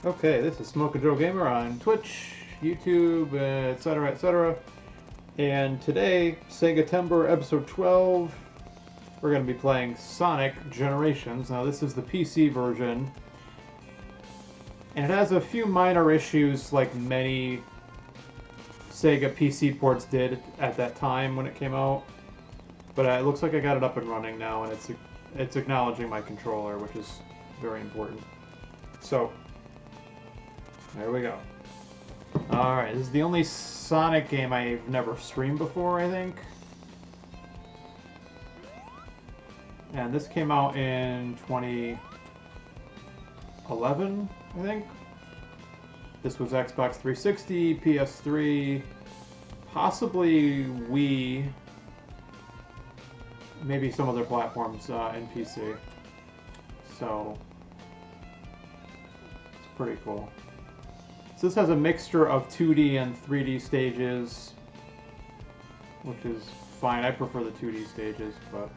Okay, this is Smoke and Joe Gamer on Twitch, YouTube, etc., etc. And today, SEGAtember episode 12, we're going to be playing Sonic Generations. Now, this is the PC version, and it has a few minor issues like many Sega PC ports did at that time when it came out. But it looks like I got it up and running now, and it's acknowledging my controller, which is very important. So, there we go. Alright, this is the only Sonic game I've never streamed before, I think. And this came out in 2011, I think. This was Xbox 360, PS3, possibly Wii, maybe some other platforms in PC. So, it's pretty cool. So this has a mixture of 2D and 3D stages, which is fine. I prefer the 2D stages, but...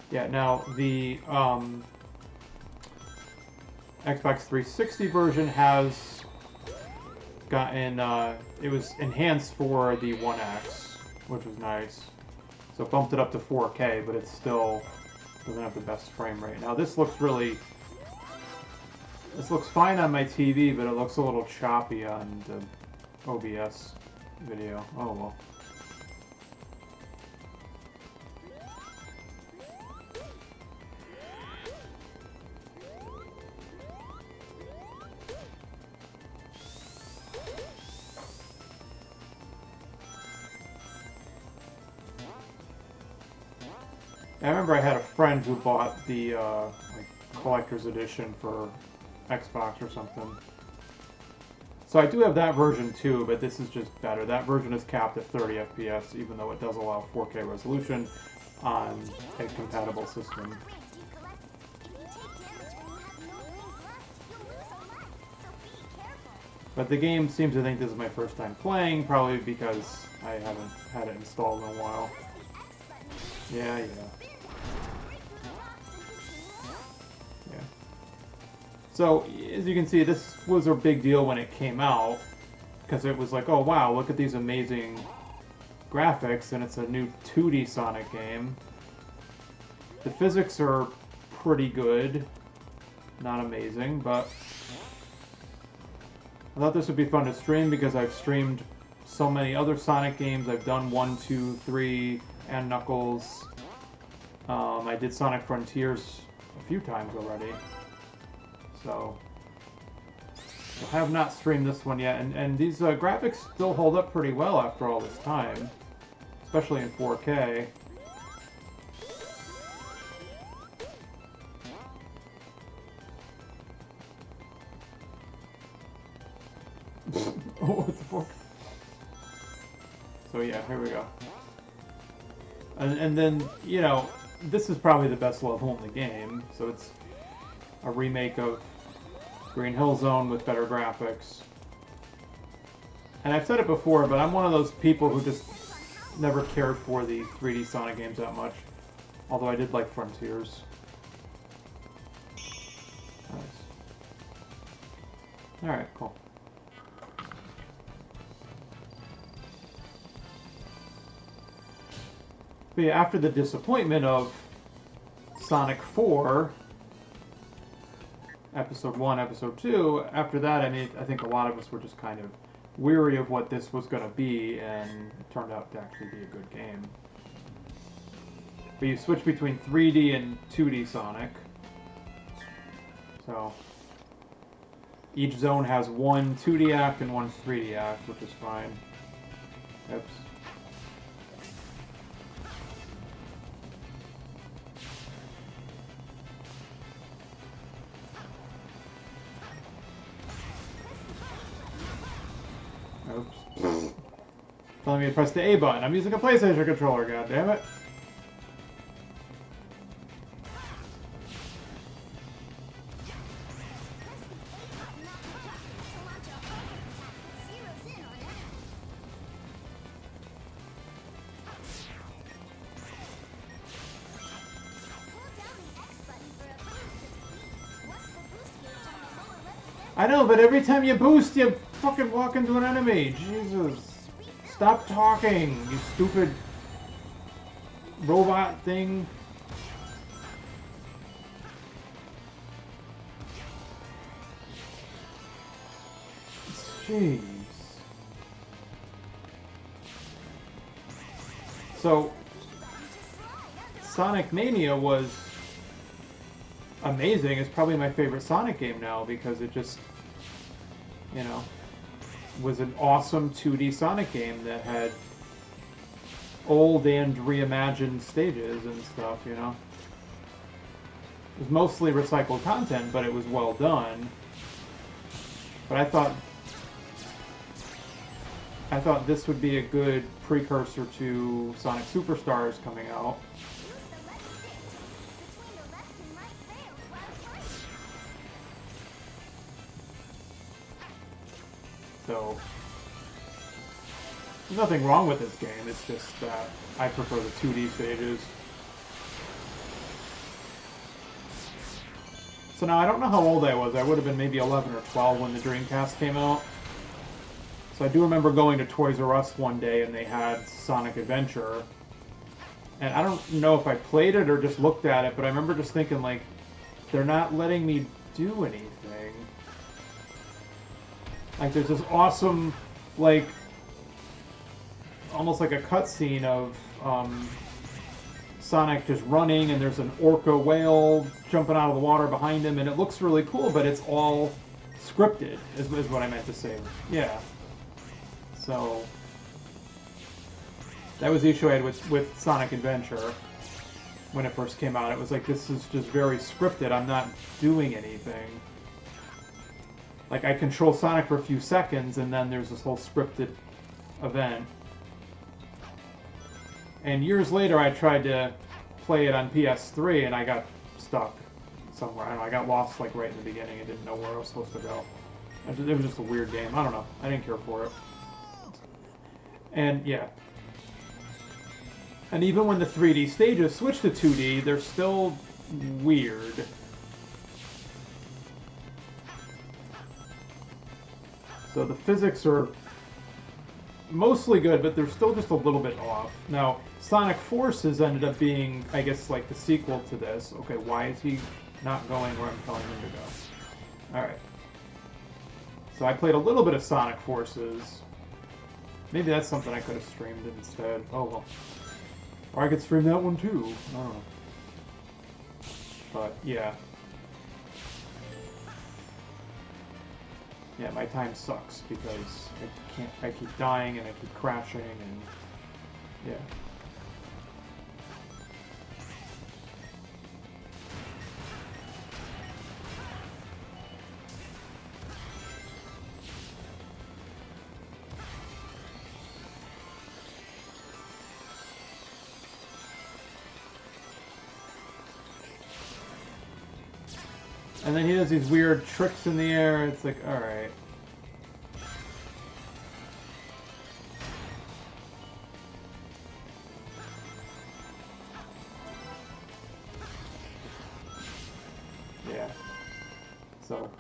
yeah, now the Xbox 360 version has gotten, it was enhanced for the One X, which was nice. So it bumped it up to 4K, but it still doesn't have the best frame rate. Now this looks fine on my TV, but it looks a little choppy on the OBS video. Oh well. I remember I had a friend who bought the like collector's edition for Xbox or something. So I do have that version too, but this is just better. That version is capped at 30 FPS, even though it does allow 4K resolution on a compatible system. But the game seems to think this is my first time playing, probably because I haven't had it installed in a while. Yeah. So, as you can see, this was a big deal when it came out, because it was like, oh wow, look at these amazing graphics, and it's a new 2D Sonic game. The physics are pretty good, not amazing, but I thought this would be fun to stream because I've streamed so many other Sonic games. I've done 1, 2, 3, and Knuckles. I did Sonic Frontiers a few times already. So, I have not streamed this one yet, and these graphics still hold up pretty well after all this time, especially in 4K. Oh, what the fuck? So yeah, here we go. And then, you know, this is probably the best level in the game, so it's a remake of Green Hill Zone with better graphics. And I've said it before, but I'm one of those people who just never cared for the 3D Sonic games that much. Although I did like Frontiers. Nice. Alright, cool. But yeah, after the disappointment of Sonic 4, Episode 1, Episode 2, after that, I mean, I think a lot of us were just kind of weary of what this was going to be, and it turned out to actually be a good game. But you switch between 3D and 2D Sonic. So, each zone has one 2D act and one 3D act, which is fine. Oops. Oops. Telling me to press the A button. I'm using a PlayStation controller, goddammit. I know, but every time you boost, you fucking walk into an enemy. Jesus. Stop talking, you stupid robot thing. Jeez. So, Sonic Mania was amazing. It's probably my favorite Sonic game now because it just, you know, was an awesome 2D Sonic game that had old and reimagined stages and stuff, you know. It was mostly recycled content, but it was well done. But I thought this would be a good precursor to Sonic Superstars coming out. So, there's nothing wrong with this game, it's just that I prefer the 2D stages. So now, I don't know how old I was. I would have been maybe 11 or 12 when the Dreamcast came out. So I do remember going to Toys R Us one day and they had Sonic Adventure. And I don't know if I played it or just looked at it, but I remember just thinking, like, they're not letting me do anything. Like, there's this awesome, like, almost like a cutscene of Sonic just running, and there's an orca whale jumping out of the water behind him, and it looks really cool, but it's all scripted, is what I meant to say. Yeah. So, that was the issue I had with Sonic Adventure when it first came out. It was like, this is just very scripted, I'm not doing anything. Like, I control Sonic for a few seconds, and then there's this whole scripted event. And years later, I tried to play it on PS3, and I got stuck somewhere. I don't know, I got lost, like, right in the beginning and didn't know where I was supposed to go. It was just a weird game. I don't know. I didn't care for it. And, yeah. And even when the 3D stages switch to 2D, they're still weird. So the physics are mostly good, but they're still just a little bit off. Now, Sonic Forces ended up being, I guess, like the sequel to this. Okay, why is he not going where I'm telling him to go? Alright. So I played a little bit of Sonic Forces. Maybe that's something I could have streamed instead. Oh well. Or I could stream that one too. I don't know. But, yeah. Yeah, my time sucks because I keep dying and I keep crashing and yeah. And then he does these weird tricks in the air. It's like, alright. Yeah. So.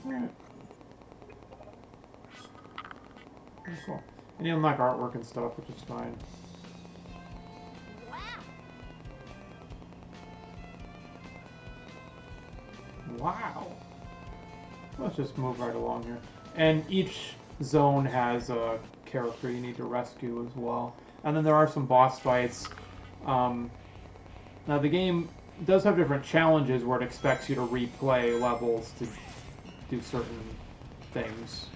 Yeah. That's cool. And you unlock artwork and stuff, which is fine. Wow. Let's just move right along here. And each zone has a character you need to rescue as well. And then there are some boss fights. Now the game does have different challenges where it expects you to replay levels to do certain things.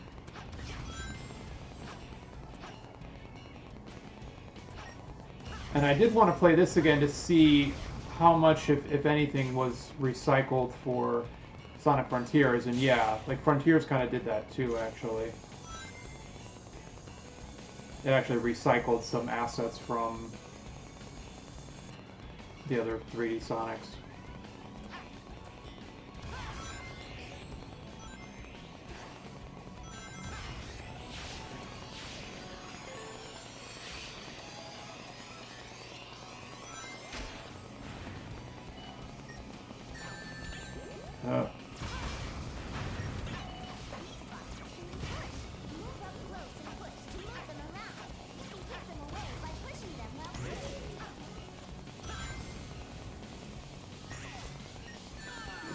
And I did want to play this again to see how much, if anything, was recycled for Sonic Frontiers. And yeah, like Frontiers kind of did that too, actually. It actually recycled some assets from the other 3D Sonics.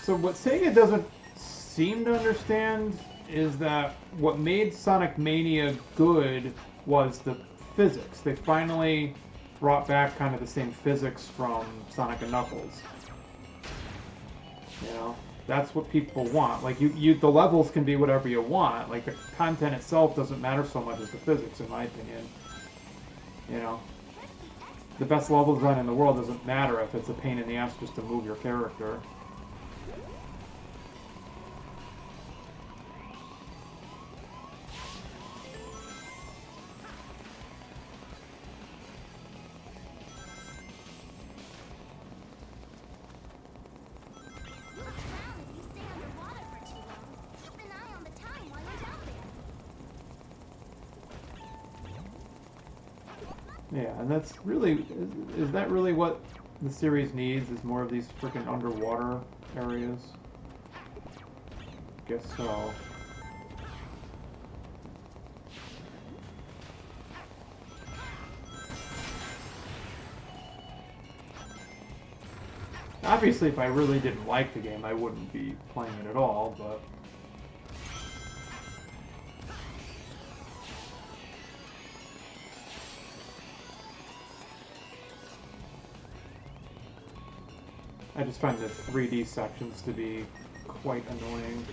So what Sega doesn't seem to understand is that what made Sonic Mania good was the physics. They finally brought back kind of the same physics from Sonic and Knuckles. You know, that's what people want. Like the levels can be whatever you want. Like the content itself doesn't matter so much as the physics, in my opinion. You know, the best level design in the world doesn't matter if it's a pain in the ass just to move your character. Yeah, and that's really, is that really what the series needs, is more of these freaking underwater areas? Guess so. Obviously, if I really didn't like the game, I wouldn't be playing it at all, but... I just find the 3D sections to be quite annoying.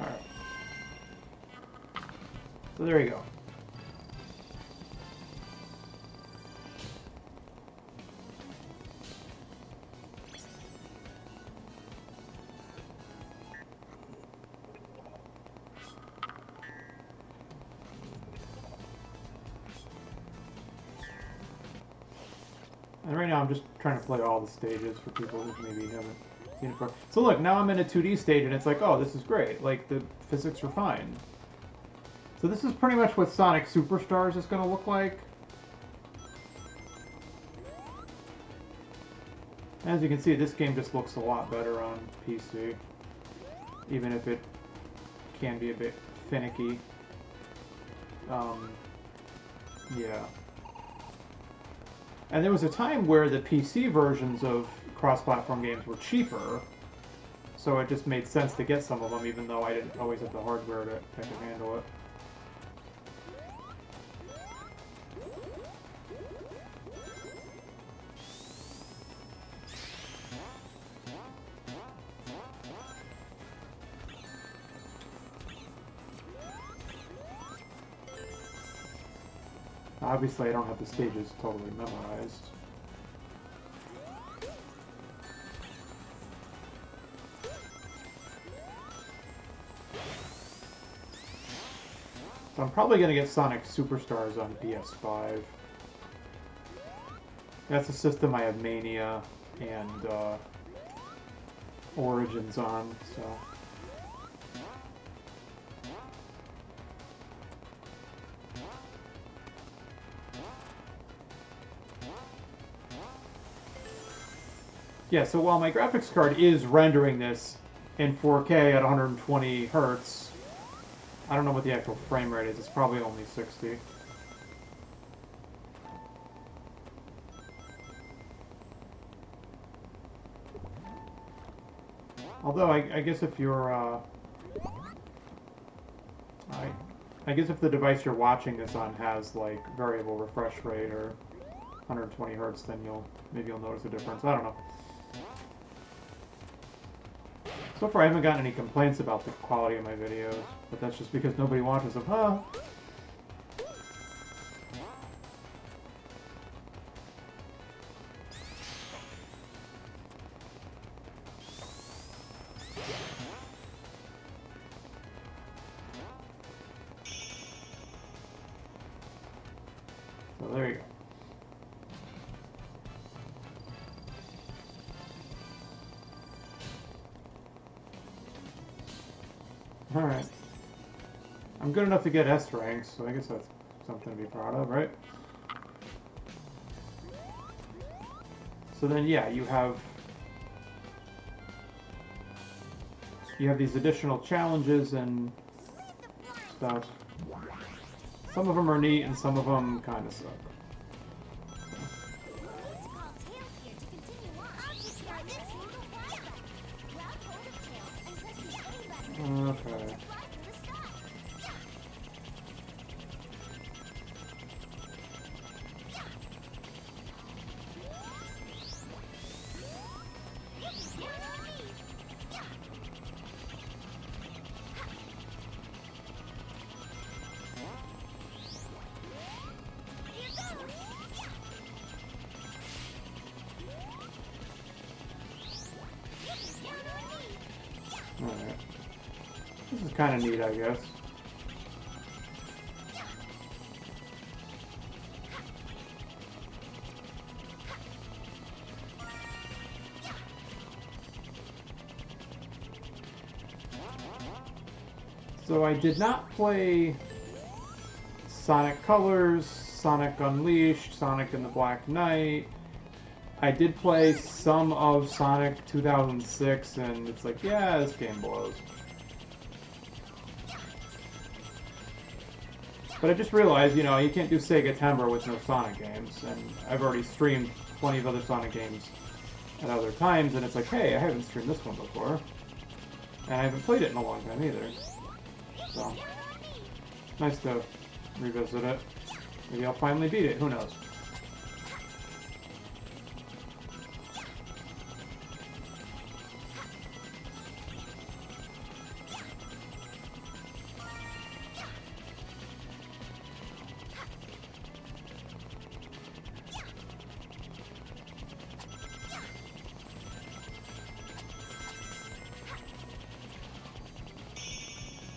Alright. So there you go. And right now I'm just trying to play all the stages for people who maybe haven't seen it before. So look, now I'm in a 2D stage and it's like, oh, this is great. Like, the physics are fine. So this is pretty much what Sonic Superstars is going to look like. As you can see, this game just looks a lot better on PC. Even if it can be a bit finicky. Yeah. And there was a time where the PC versions of cross-platform games were cheaper, so it just made sense to get some of them, even though I didn't always have the hardware to handle it. Obviously, I don't have the stages totally memorized. So I'm probably going to get Sonic Superstars on PS5. That's a system I have Mania and Origins on, so... Yeah, so while my graphics card is rendering this in 4K at 120 Hertz, I don't know what the actual frame rate is. It's probably only 60. Although, I guess if you're, I guess if the device you're watching this on has, like, variable refresh rate or 120 Hertz, then maybe you'll notice a difference. I don't know. So far I haven't gotten any complaints about the quality of my videos, but that's just because nobody watches them, huh? So there you go. Alright. I'm good enough to get S ranks, so I guess that's something to be proud of, right? So then, yeah, you have these additional challenges and stuff. Some of them are neat, and some of them kind of suck. Okay. Alright. This is kind of neat, I guess. So I did not play Sonic Colors, Sonic Unleashed, Sonic and the Black Knight. I did play some of Sonic 2006, and it's like, yeah, this game blows. But I just realized, you know, you can't do SEGAtember with no Sonic games, and I've already streamed plenty of other Sonic games at other times, and it's like, hey, I haven't streamed this one before. And I haven't played it in a long time either. So, nice to revisit it. Maybe I'll finally beat it, who knows.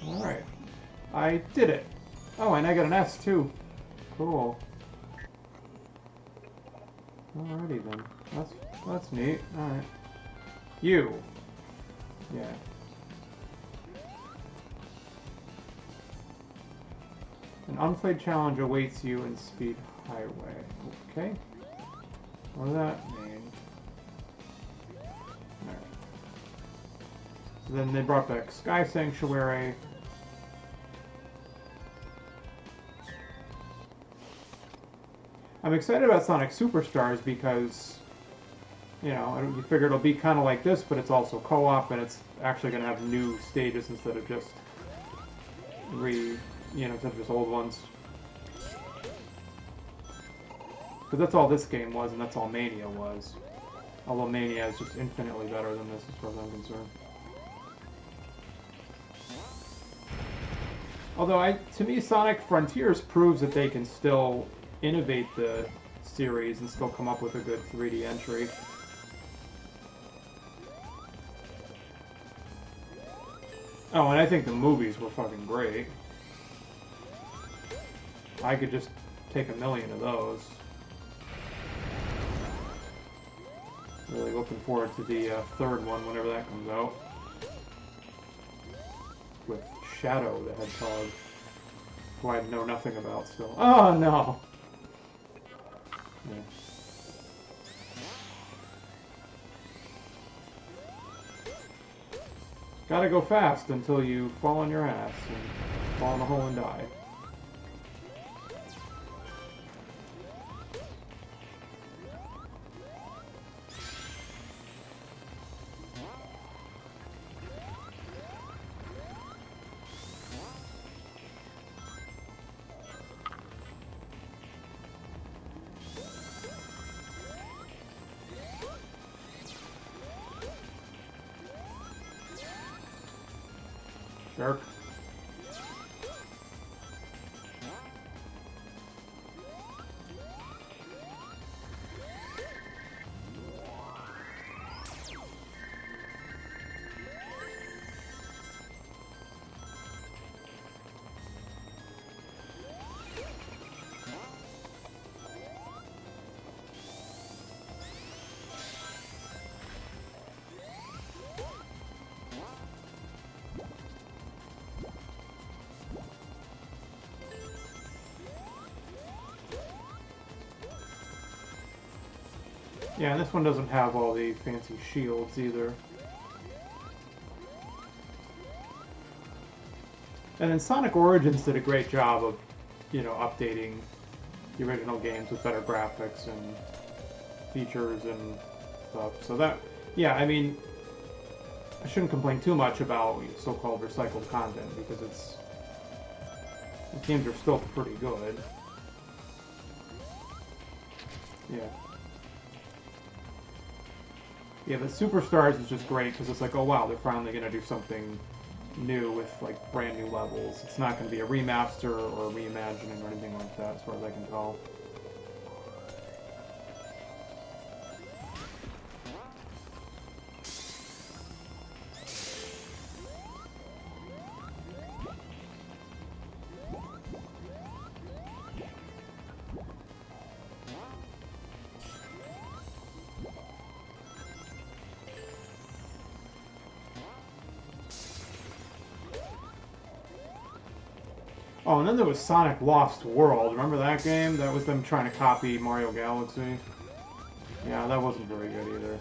Alright. I did it. Oh, and I got an S too. Cool. Alrighty then. That's neat. Alright. You. Yeah. An unplayed challenge awaits you in Speed Highway. Okay. What does that mean? Alright. So then they brought back Sky Sanctuary. I'm excited about Sonic Superstars because, you know, you figure it'll be kind of like this, but it's also co-op, and it's actually going to have new stages instead of just instead of just old ones. Because that's all this game was, and that's all Mania was. Although Mania is just infinitely better than this, as far as I'm concerned. Although, to me, Sonic Frontiers proves that they can still innovate the series and still come up with a good 3D entry. Oh, and I think the movies were fucking great. I could just take 1,000,000 of those. Really looking forward to the third one whenever that comes out. With Shadow the Hedgehog, who I know nothing about still. Oh no! Yeah. Gotta go fast until you fall on your ass and fall in a hole and die. Jerk. Yeah, and this one doesn't have all the fancy shields either. And then Sonic Origins did a great job of, you know, updating the original games with better graphics and features and stuff. So that, yeah, I mean, I shouldn't complain too much about so-called recycled content because the games are still pretty good. Yeah. Yeah, but Superstars is just great because it's like, oh wow, they're finally going to do something new with like brand new levels. It's not going to be a remaster or reimagining or anything like that as far as I can tell. Oh, and then there was Sonic Lost World. Remember that game? That was them trying to copy Mario Galaxy. Yeah, that wasn't very good either.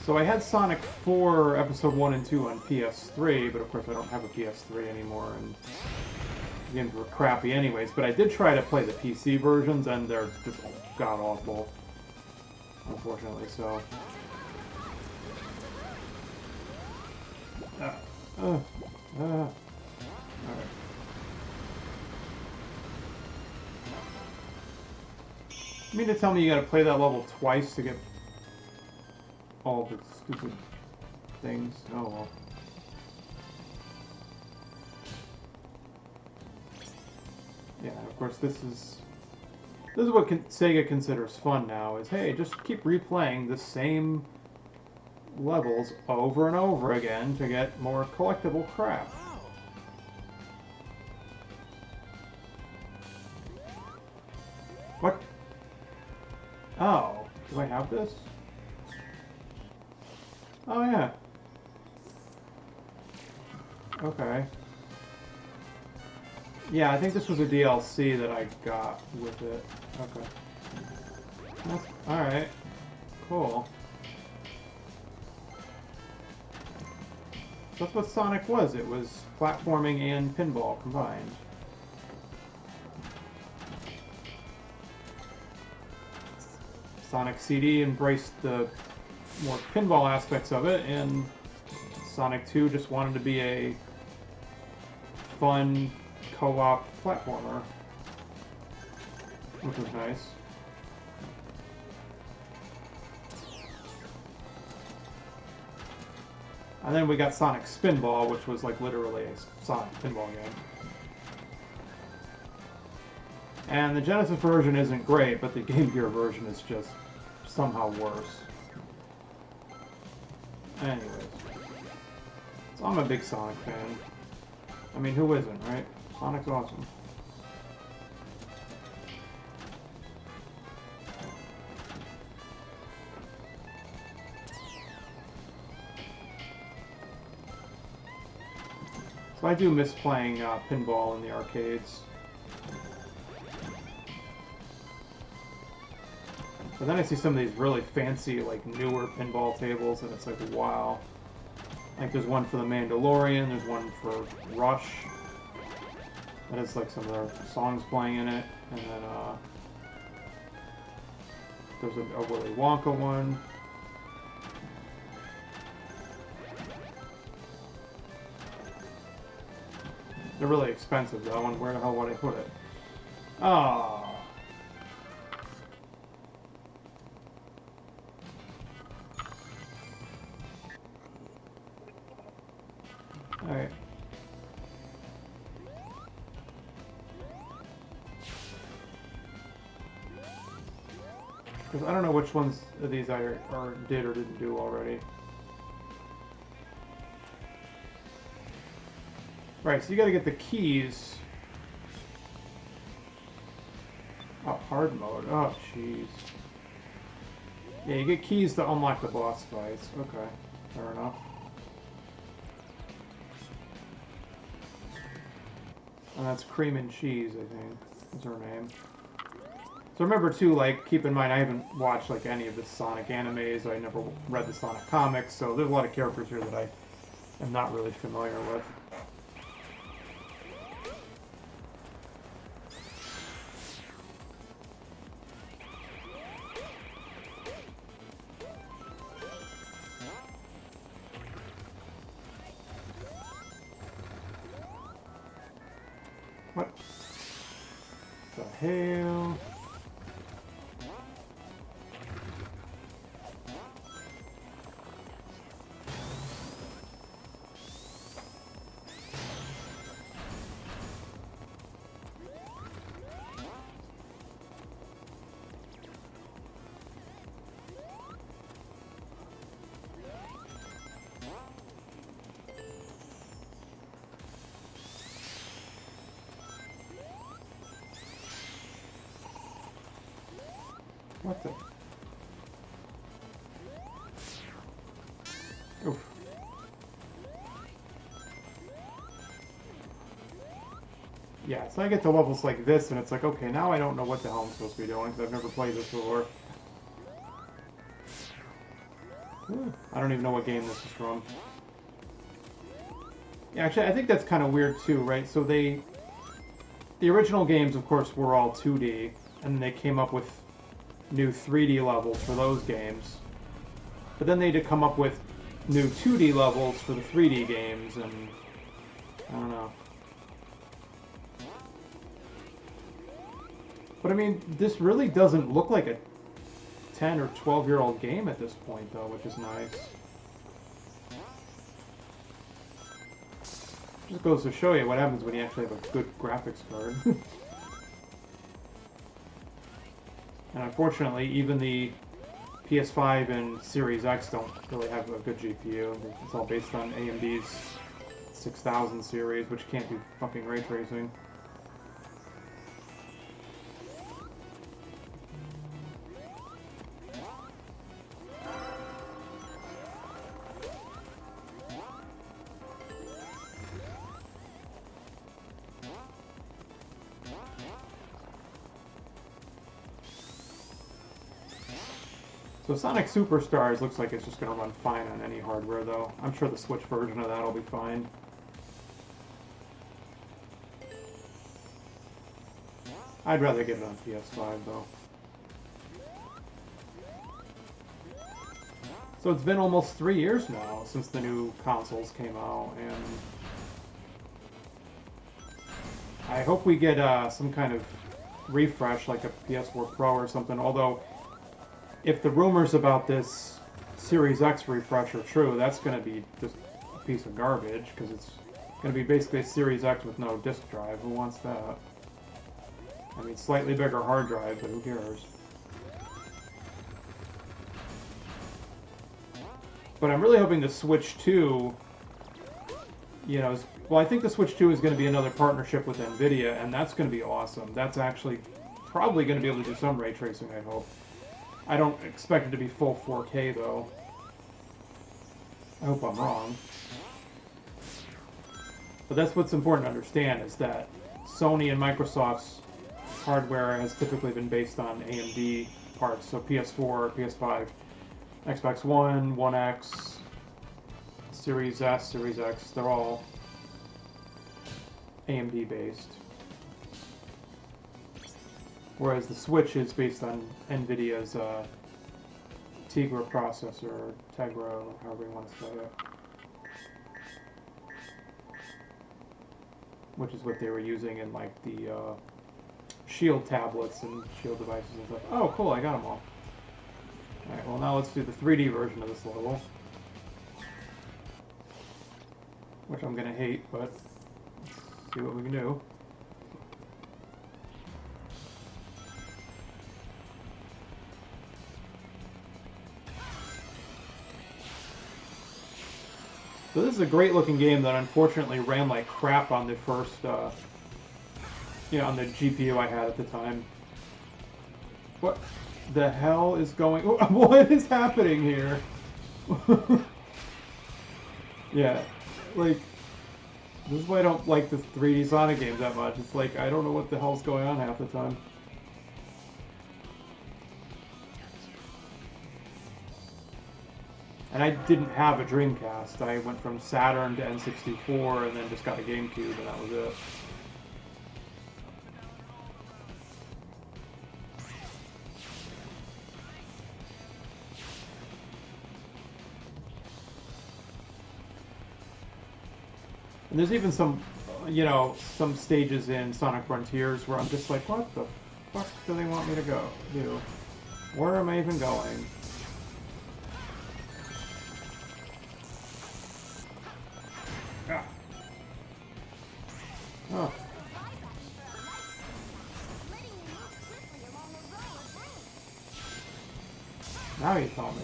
So I had Sonic 4 Episode 1 and 2 on PS3, but of course I don't have a PS3 anymore, and the games were crappy anyways. But I did try to play the PC versions, and they're just god-awful, unfortunately, so... Alright. You mean to tell me you gotta play that level twice to get all the stupid things? Oh well. Yeah, of course this is what Sega considers fun now, is hey, just keep replaying the same levels over and over again to get more collectible crap. What? Oh, do I have this? Oh, yeah. Okay. Yeah, I think this was a DLC that I got with it. Okay. Alright. Cool. That's what Sonic was. It was platforming and pinball combined. Sonic CD embraced the more pinball aspects of it, and Sonic 2 just wanted to be a fun co-op platformer, which was nice. And then we got Sonic Spinball, which was like literally a Sonic pinball game. And the Genesis version isn't great, but the Game Gear version is just somehow worse. Anyways. So I'm a big Sonic fan. I mean, who isn't, right? Sonic's awesome. So I do miss playing pinball in the arcades. But then I see some of these really fancy, like, newer pinball tables, and it's like, wow. Like, there's one for The Mandalorian, there's one for Rush. That has, like, some of their songs playing in it. And then, there's a Willy Wonka one. They're really expensive though, and where the hell would I put it? Ah. Alright. Because I don't know which ones of these I did or didn't do already. Right, so you gotta get the keys. Oh, hard mode. Oh, jeez. Yeah, you get keys to unlock the boss fights. Okay, fair enough. And that's Cream and Cheese, I think, is her name. So remember, too, like, keep in mind, I haven't watched, like, any of the Sonic animes. I never read the Sonic comics, so there's a lot of characters here that I am not really familiar with. What the hell? What the? Oof. Yeah, so I get to levels like this, and it's like, okay, now I don't know what the hell I'm supposed to be doing, because I've never played this before. I don't even know what game this is from. Yeah, actually, I think that's kind of weird, too, right? So the original games, of course, were all 2D, and then they came up with new 3D levels for those games. But then they did come up with new 2D levels for the 3D games, and I don't know. But I mean, this really doesn't look like a 10 or 12-year-old game at this point, though, which is nice. Just goes to show you what happens when you actually have a good graphics card. And unfortunately, even the PS5 and Series X don't really have a good GPU. It's all based on AMD's 6000 series, which can't do fucking ray tracing. So Sonic Superstars looks like it's just going to run fine on any hardware, though. I'm sure the Switch version of that will be fine. I'd rather get it on PS5, though. So it's been almost 3 years now since the new consoles came out, and I hope we get some kind of refresh, like a PS4 Pro or something, although if the rumors about this Series X refresh are true, that's going to be just a piece of garbage, because it's going to be basically a Series X with no disk drive. Who wants that? I mean, slightly bigger hard drive, but who cares? But I'm really hoping the Switch 2, you know, well, I think the Switch 2 is going to be another partnership with NVIDIA, and that's going to be awesome. That's actually probably going to be able to do some ray tracing, I hope. I don't expect it to be full 4K, though. I hope I'm wrong. But that's what's important to understand, is that Sony and Microsoft's hardware has typically been based on AMD parts. So PS4, PS5, Xbox One, One X, Series S, Series X, they're all AMD based. Whereas the Switch is based on NVIDIA's Tegra processor, or Tegra, or however you want to say it. which is what they were using in like the shield tablets and shield devices and stuff. Oh, cool! I got them all. All right. Well, now let's do the 3D version of this level, which I'm gonna hate, but let's see what we can do. So this is a great looking game that unfortunately ran like crap on the first, on the GPU I had at the time. What the hell is going? What is happening here? Yeah, like this is why I don't like the 3D Sonic games that much. It's like I don't know what the hell's going on half the time. And I didn't have a Dreamcast. I went from Saturn to N64 and then just got a GameCube, and that was it. And there's even some, some stages in Sonic Frontiers where I'm just like, what the fuck do they want me to go do? Where am I even going? Ah. Oh. Now you tell me.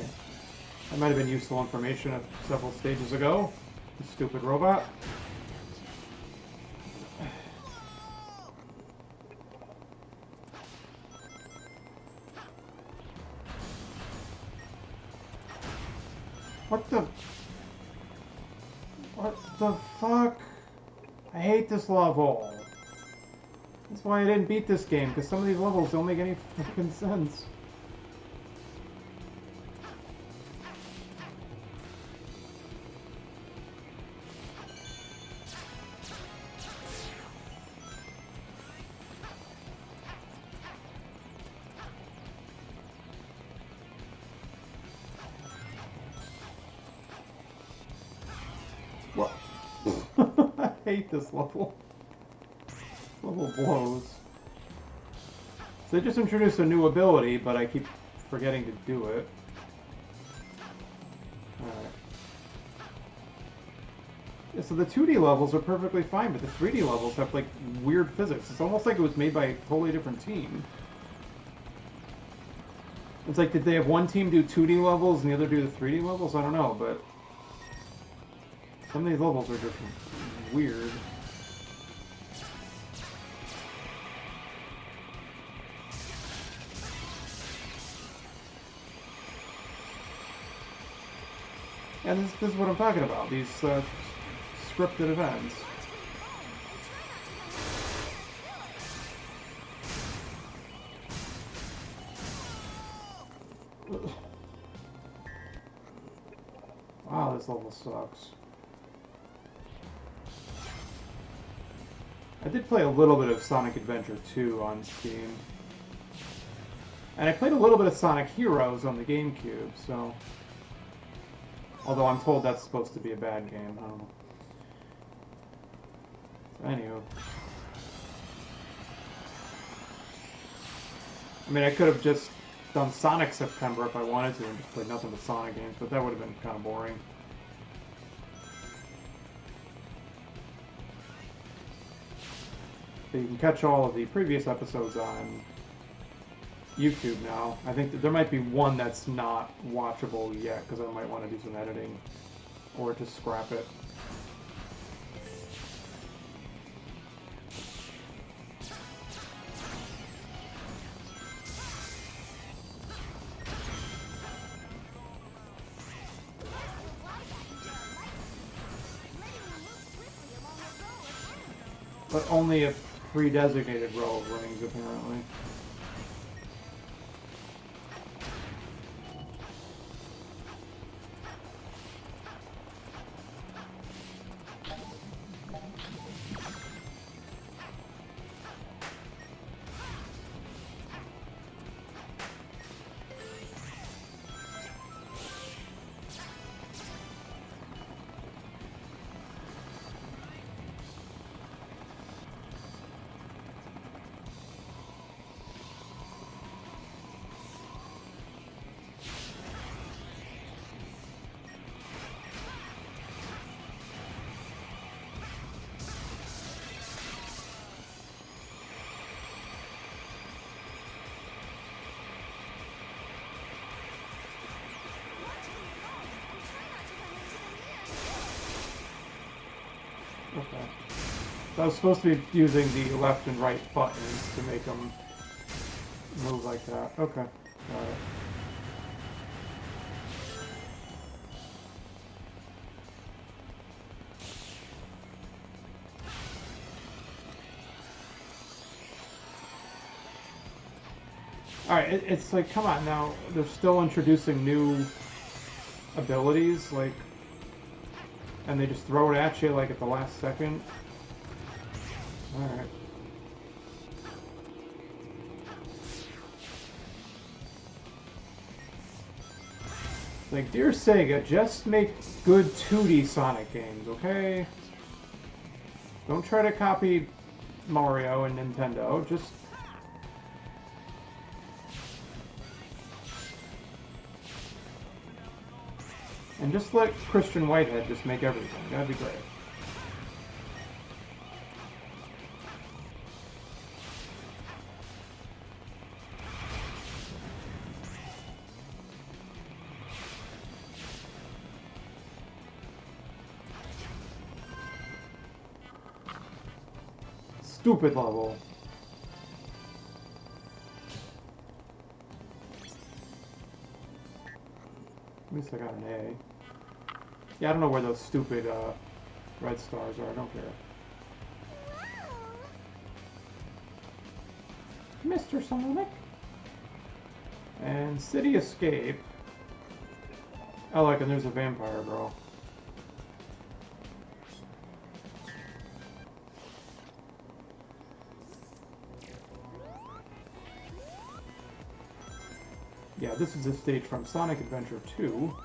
That might have been useful information several stages ago. You stupid robot. What the fuck? I hate this level. That's why I didn't beat this game, because some of these levels don't make any fucking sense. What? I hate this level. Level blows. So they just introduced a new ability, but I keep forgetting to do it. Alright. Yeah, so the 2D levels are perfectly fine, but the 3D levels have like weird physics. It's almost like it was made by a totally different team. It's like, did they have one team do 2D levels and the other do the 3D levels? I don't know, but some of these levels are just weird. And this is what I'm talking about, these scripted events. Wow, this level sucks. I did play a little bit of Sonic Adventure 2 on Steam. And I played a little bit of Sonic Heroes on the GameCube, so... Although I'm told that's supposed to be a bad game, I don't know. So anywho. I mean, I could have just done Sonic September if I wanted to and just played nothing but Sonic games, but that would have been kind of boring. So you can catch all of the previous episodes on YouTube now. I think that there might be one that's not watchable yet because I might want to do some editing or just scrap it. But only a pre-designated row of rings, apparently. Okay. So I was supposed to be using the left and right buttons to make them move like that. Okay. Got it. Alright, it's like, come on now. They're still introducing new abilities, like, and they just throw it at you, like, at the last second. Alright. Like, dear Sega, just make good 2D Sonic games, okay? Don't try to copy Mario and Nintendo, just... And just let Christian Whitehead just make everything. That'd be great. Stupid level. At least I got an A. Yeah, I don't know where those stupid red stars are. I don't care. Mr. Sonic. And City Escape. Oh, like, and there's a vampire girl. Yeah, this is a stage from Sonic Adventure 2.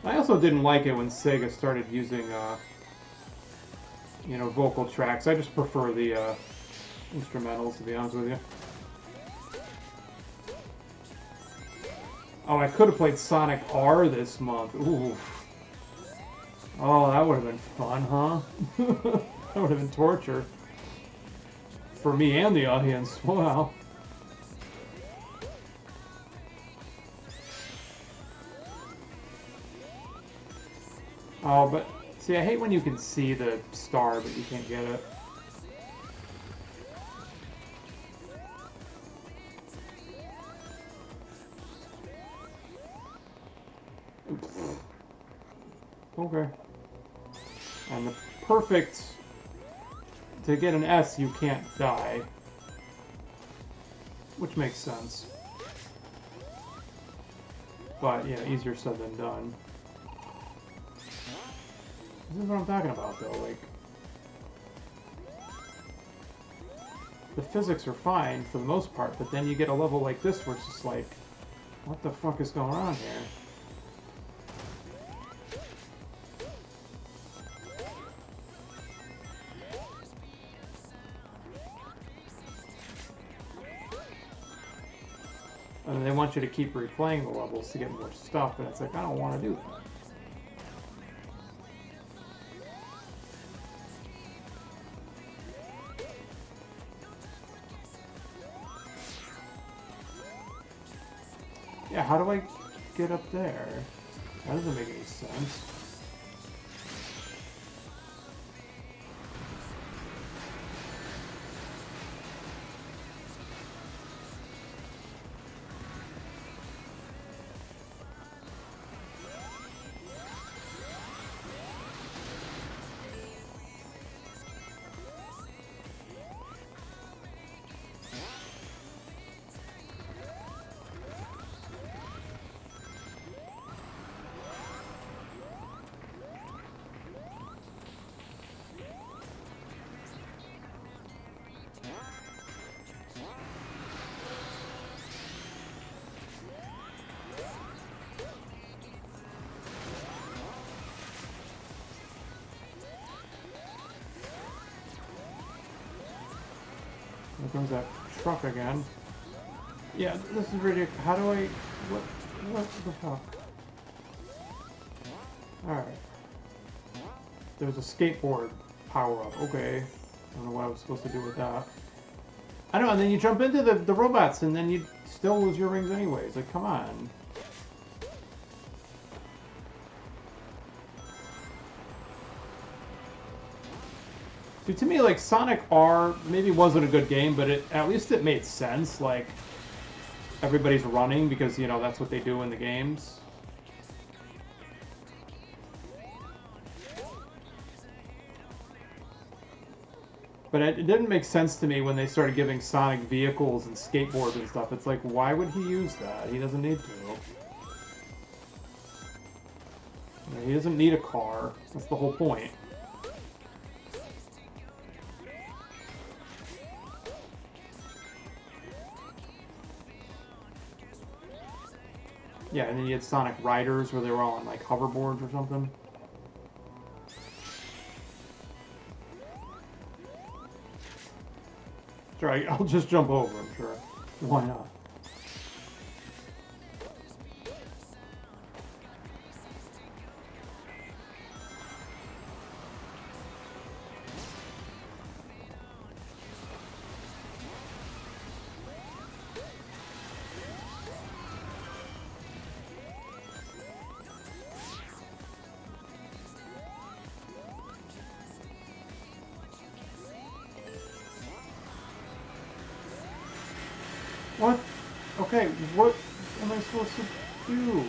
I also didn't like it when Sega started using, you know, vocal tracks. I just prefer the instrumentals, to be honest with you. Oh, I could have played Sonic R this month. Ooh. Oh, that would have been fun, huh? That would have been torture. For me and the audience. Wow. Oh, but see, I hate when you can see the star, but you can't get it. Oops. Okay. And the perfect... To get an S, you can't die. Which makes sense. But, yeah, easier said than done. This is what I'm talking about, though, like... The physics are fine, for the most part, but then you get a level like this where it's just like... What the fuck is going on here? And they want you to keep replaying the levels to get more stuff, and it's like, I don't want to do that. Yeah, how do I get up there? That doesn't make any sense. There comes that truck again. Yeah, this is ridiculous. How do I... What the fuck? Alright. There's a skateboard power-up. Okay. don't know what I was supposed to do with that. I know, and then you jump into the robots, and then you still lose your rings anyways. Like, come on. See, to me, like, Sonic R maybe wasn't a good game, but at least it made sense. Like, everybody's running because, you know, that's what they do in the games. But it didn't make sense to me when they started giving Sonic vehicles and skateboards and stuff. It's like, why would he use that? He doesn't need to. You know, he doesn't need a car. That's the whole point. Yeah, and then you had Sonic Riders where they were all on like hoverboards or something. Sure, I'll just jump over, I'm sure. Why not? What? Okay, what am I supposed to do?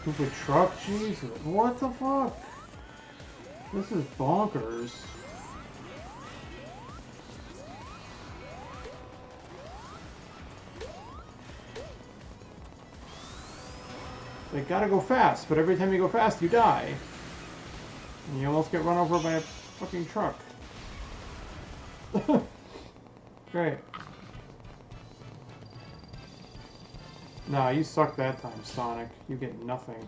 Stupid truck? Jesus. What the fuck? This is bonkers. They gotta go fast, but every time you go fast, you die. And you almost get run over by a fucking truck. Great. Nah, you suck that time, Sonic. You get nothing.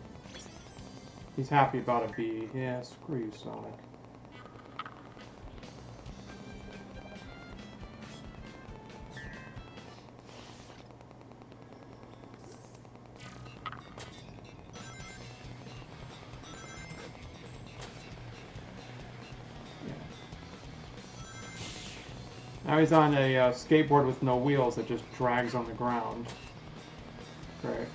He's happy about a B. Yeah, screw you, Sonic. Now he's on a skateboard with no wheels that just drags on the ground. Great.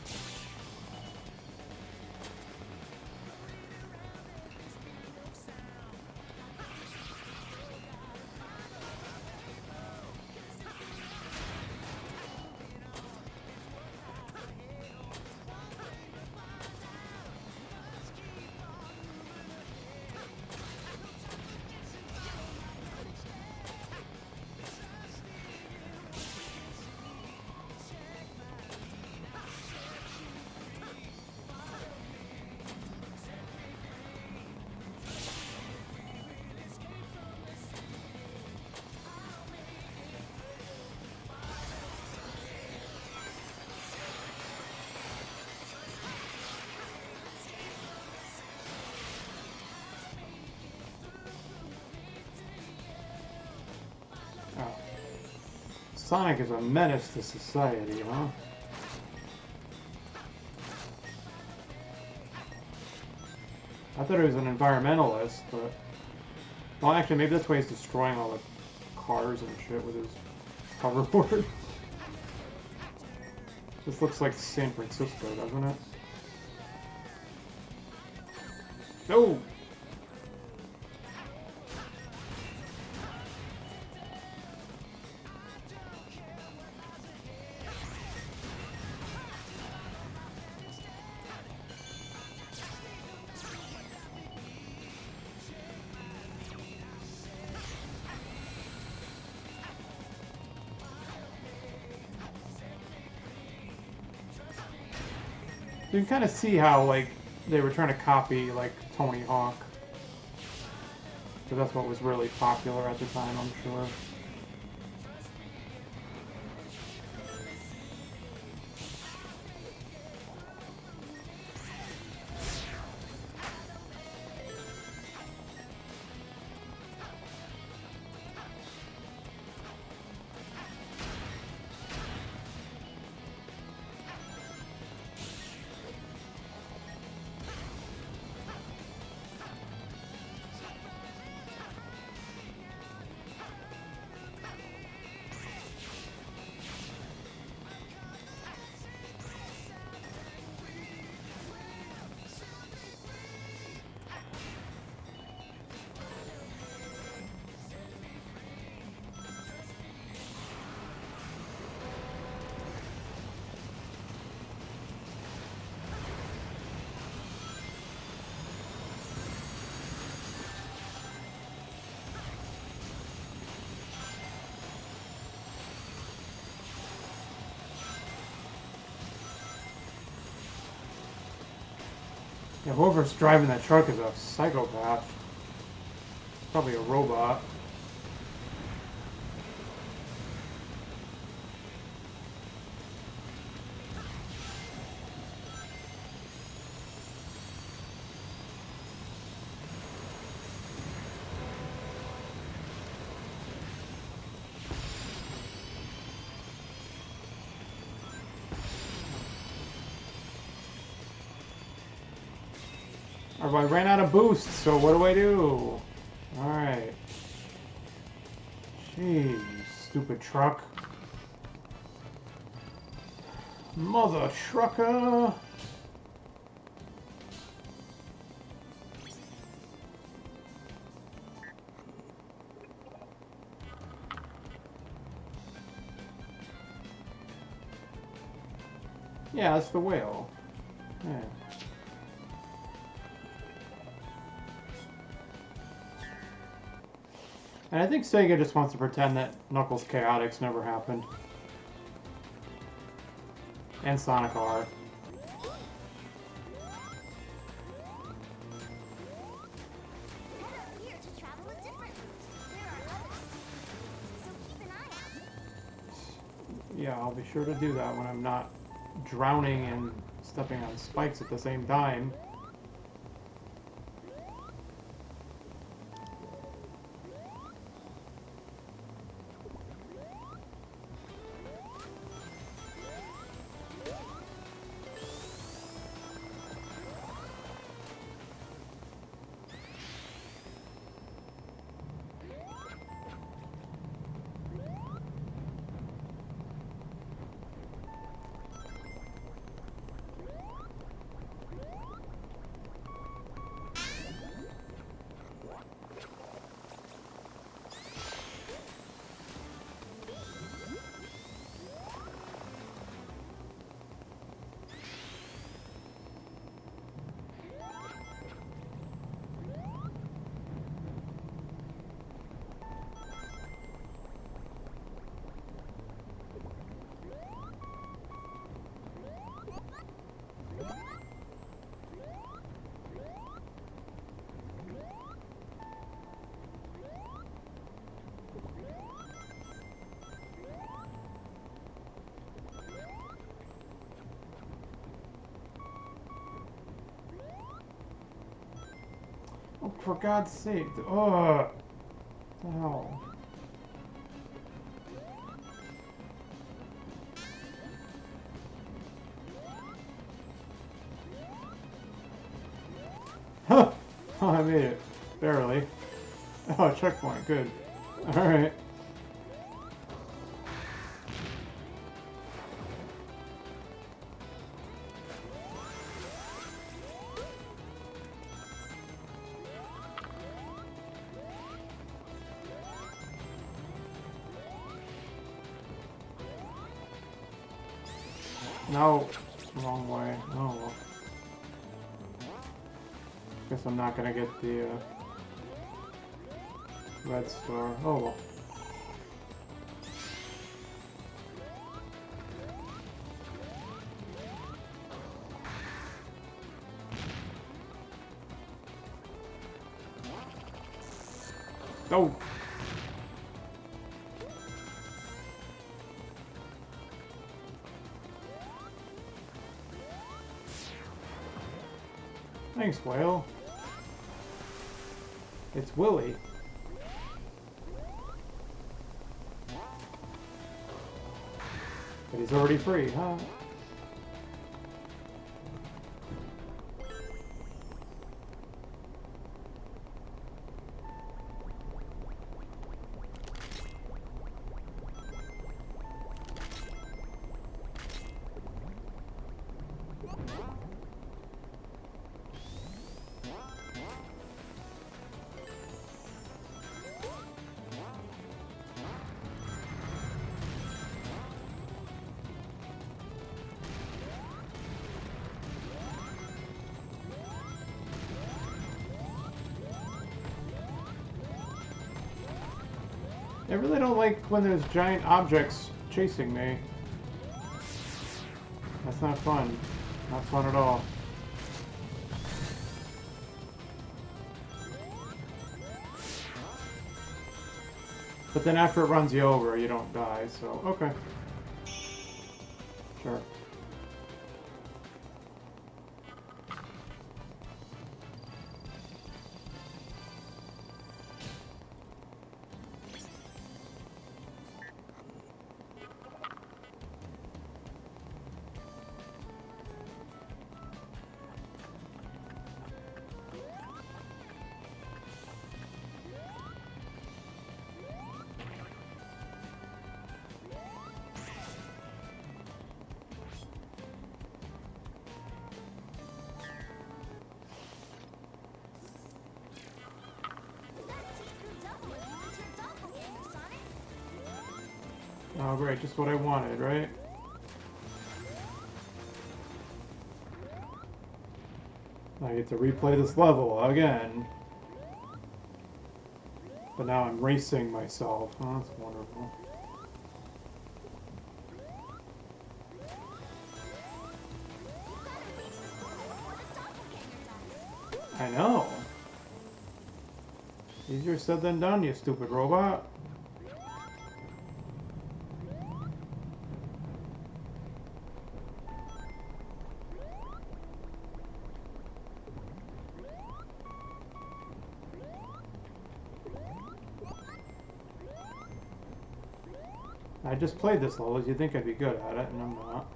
Sonic is a menace to society, huh? I thought he was an environmentalist, but... Well, actually, maybe that's why he's destroying all the cars and shit with his hoverboard. This looks like San Francisco, doesn't it? No! You can kind of see how, like, they were trying to copy, like, Tony Hawk. So that's what was really popular at the time, I'm sure. Yeah, whoever's driving that truck is a psychopath. Probably a robot. I ran out of boost, so what do I do? Alright. Jeez, stupid truck. Mother trucker! Yeah, that's the whale. Yeah. And I think Sega just wants to pretend that Knuckles Chaotix never happened. And Sonic R. Yeah, I'll be sure to do that when I'm not drowning and stepping on spikes at the same time. Oh, for God's sake. Ugh. What the hell? Huh! Oh, I made it. Barely. Oh, checkpoint. Good. Alright. No, wrong way. Oh well. Guess I'm not gonna get the red star. Oh well. Oh. Thanks, whale. It's Willy. But he's already free, huh? I really don't like when there's giant objects chasing me. That's not fun. Not fun at all. But then after it runs you over, you don't die, so okay. Sure. Oh great, just what I wanted, right? I get to replay this level again. But now I'm racing myself. Oh, that's wonderful. I know. Easier said than done, you stupid robot. I just played this level. You'd think I'd be good at it, and I'm not.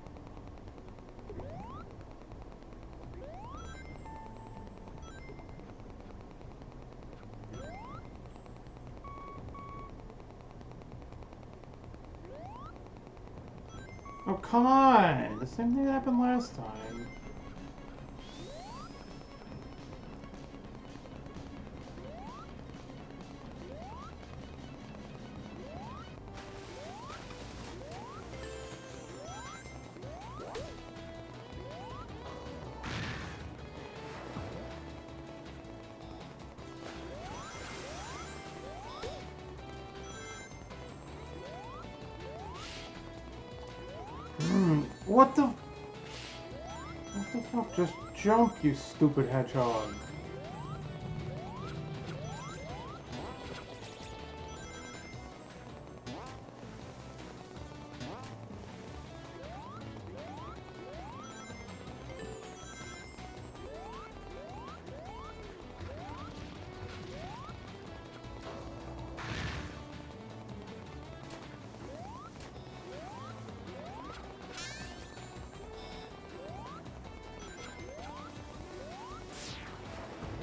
Oh, come on! The same thing happened last time. What the? What the fuck? Just jump, you stupid hedgehog.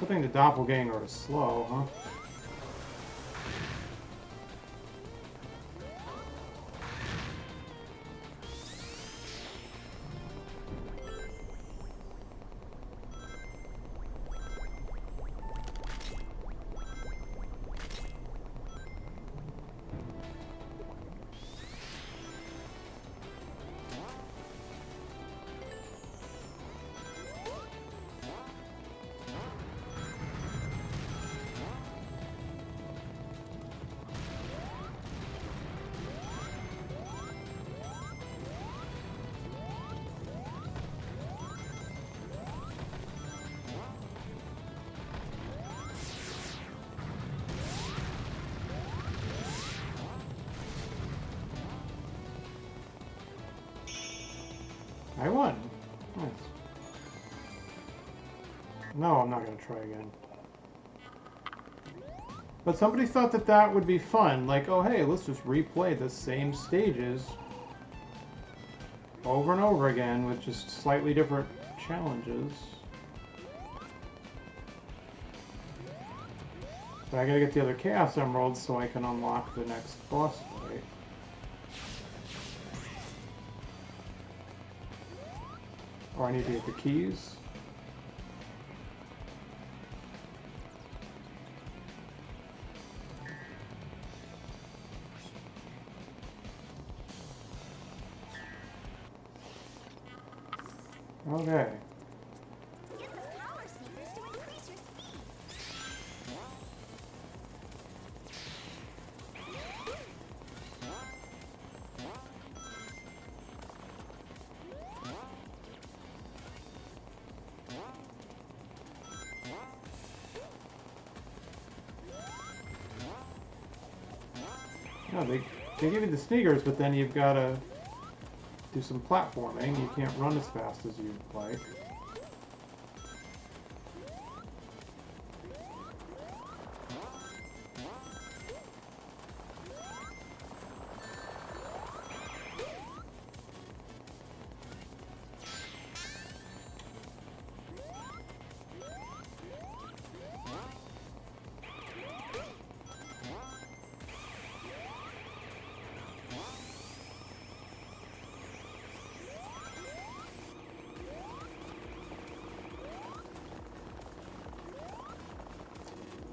Good thing the doppelganger is slow, huh? I won. Nice. No, I'm not going to try again. But somebody thought that that would be fun. Like, oh hey, let's just replay the same stages over and over again with just slightly different challenges. But I gotta get the other Chaos Emeralds so I can unlock the next boss fight. Or I need to get the keys. Okay. Get the power sneakers to increase your speed. Yeah, they give you the sneakers, but then you've got to do some platforming. You can't run as fast as you'd like.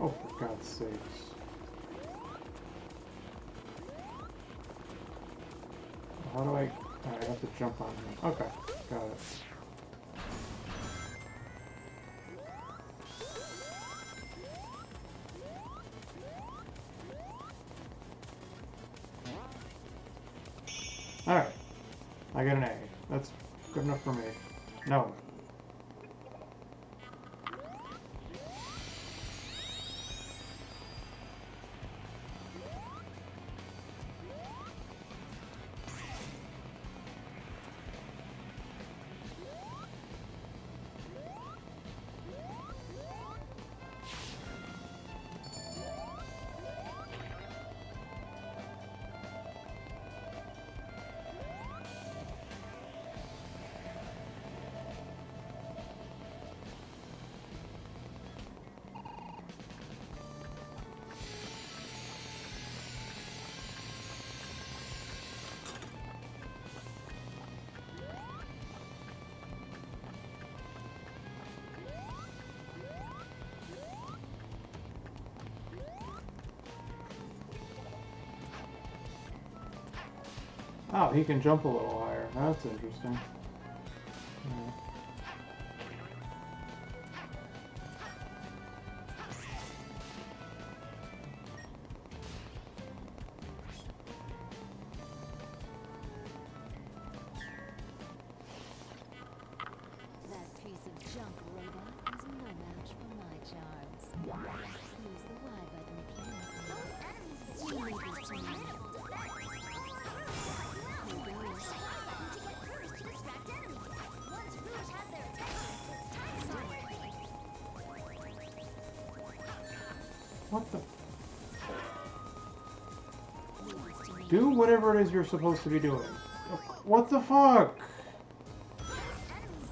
Oh, for God's sakes. How do I... I have to jump on him. Okay, got it. Alright. I got an A. That's good enough for me. No. Oh, he can jump a little higher. That's interesting. Yeah. That piece of junk robot is no match for my charms. Use the Y button if you want me. Those enemies will leave this to me. Here goes. To get Rouge to distract enemies. Once Rouge has their attention, it's time to Sonic. What the... Leave this to me. Do whatever it is you're supposed to be doing. What the fuck?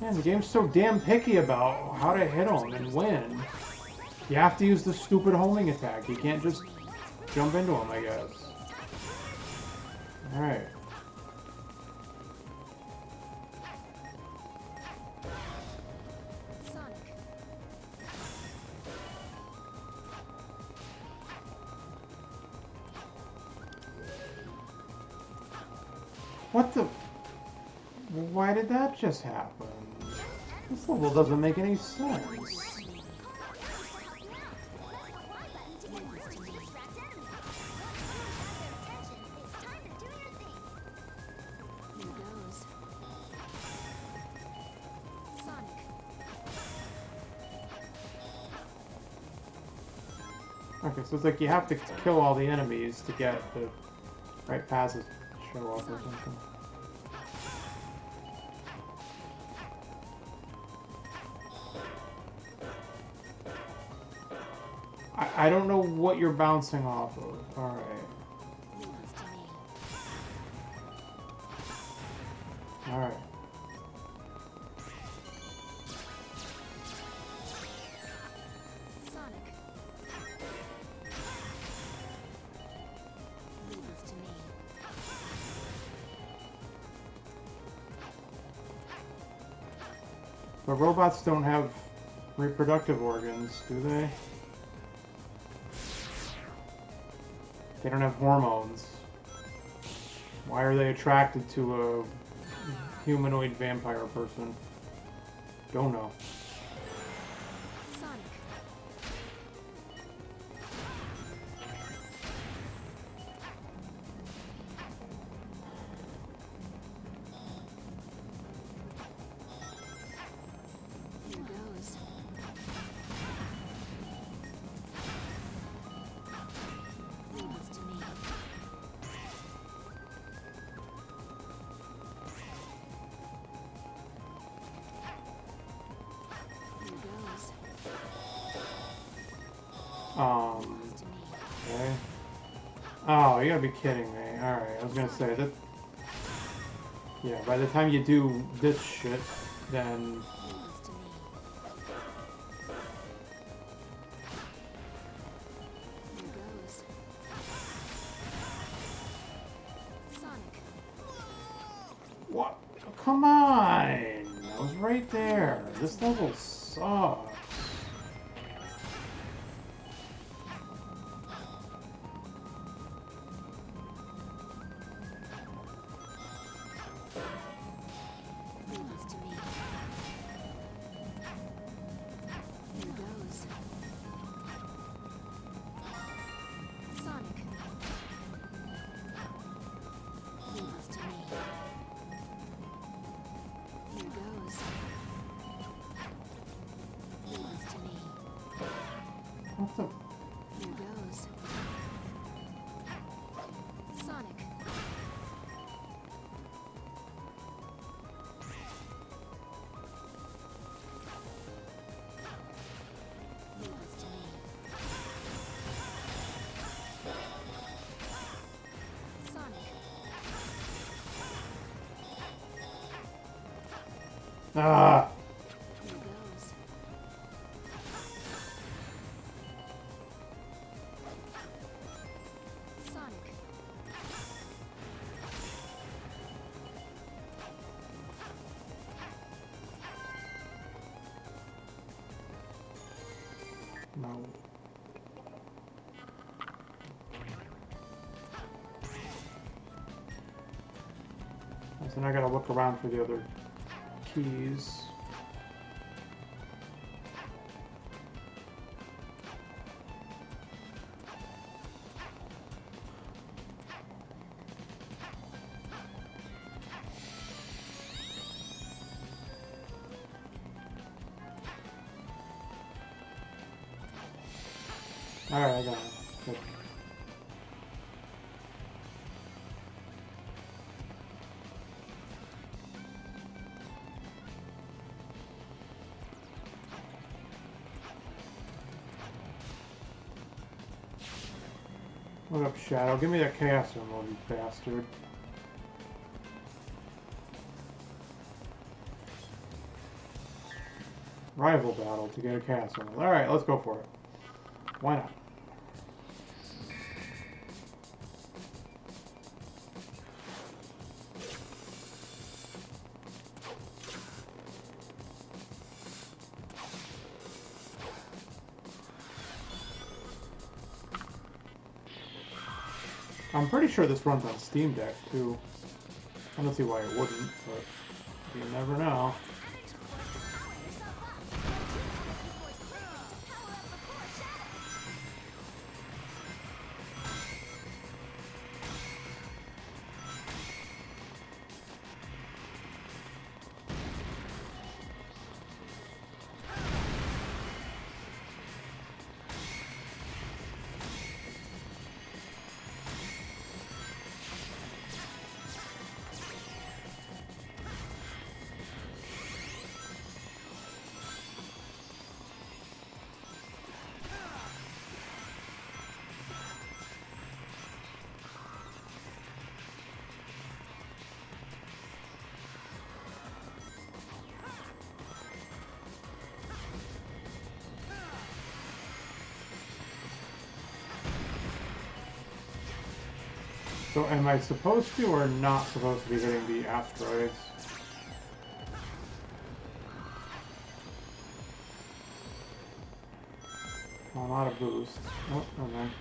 Man, the game's so damn picky about how to hit them and when. You have to use the stupid homing attack. You can't just jump into them, I guess. Alright. Sonic. What the... Why did that just happen? This level doesn't make any sense. Okay, so it's like you have to kill all the enemies to get the right passes to show up or something. I don't know what you're bouncing off of. Alright. Alright. But robots don't have reproductive organs, do they? They don't have hormones. Why are they attracted to a humanoid vampire person? Don't know. Belongs to me. Okay. Oh, you gotta be kidding me. Alright, I was gonna say that. Yeah, by the time you do this shit, then. Belongs to me. Here goes. Sonic. What? Oh, come on! I was right there. This level sucks. Belongs to me. Here goes. Sonic. Belongs to me. Here goes. Belongs to me. What the? Here goes. Sonic. Belongs to me. Sonic. Ah! Here goes. Sonic. No. So now I gotta look around for the other keys. Alright, I got it. Good. What up, Shadow? Give me that chaos emerald, you bastard. Rival battle to get a chaos emerald. Alright, let's go for it. Why not? I'm pretty sure this runs on Steam Deck too. I don't see why it wouldn't, but you never know. So am I supposed to or not supposed to be hitting the asteroids? Oh, not a boost. Oh, never mind.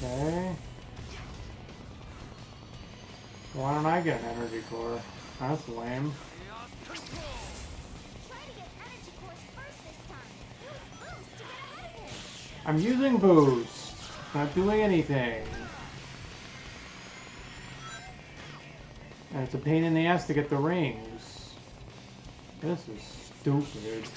Okay. Why don't I get an energy core? That's lame. Try to get energy cores first this time. Use boost to get ahead of him. I'm using boost. Not doing anything. And it's a pain in the ass to get the rings. This is stupid.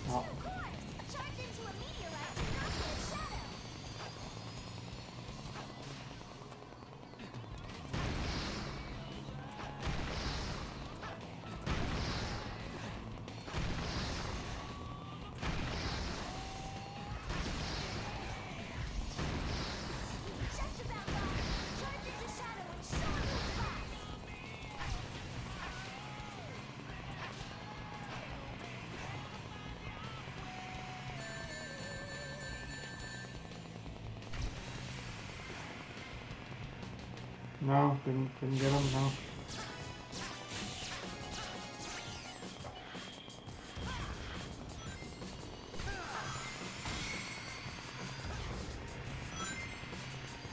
Oh. Charge into a meteorite to knock out Shadow. Just about got it. Charge into Shadow and show him who's boss. No, didn't get him, no.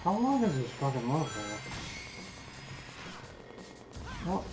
How long is this fucking level? What?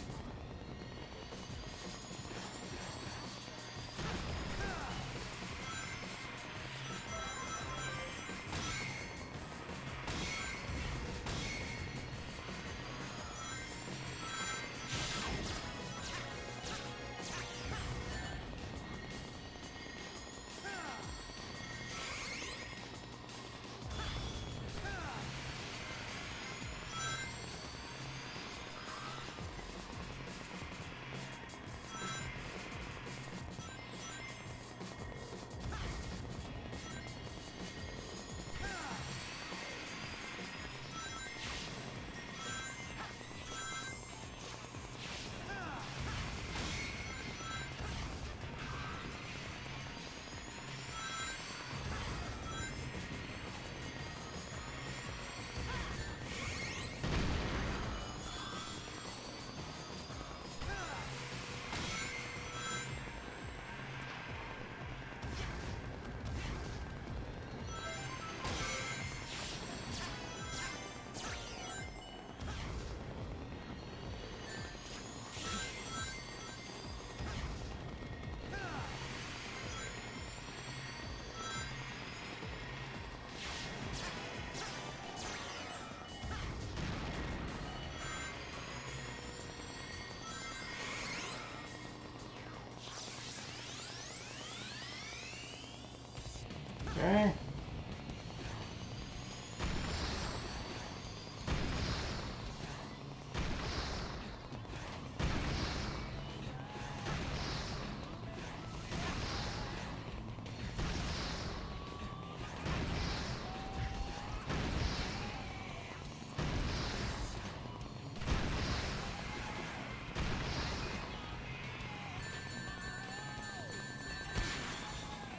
Okay.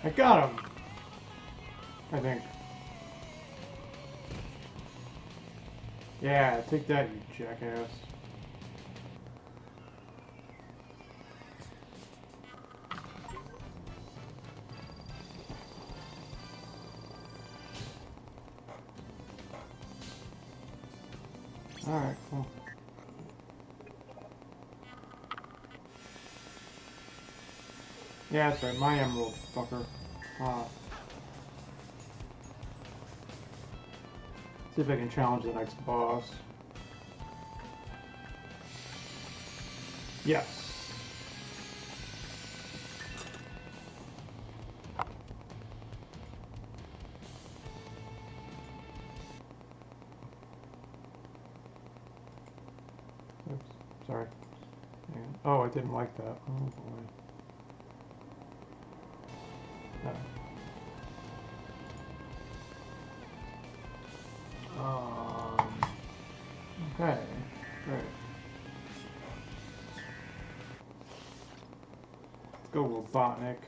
I got him. I think. Yeah, take that, you jackass. Alright, cool. Yeah, that's right, my emerald, fucker. See if I can challenge the next boss. Yes. Oops, sorry. Oh, I didn't like that. Oh boy. Okay, great. Let's go Robotnik,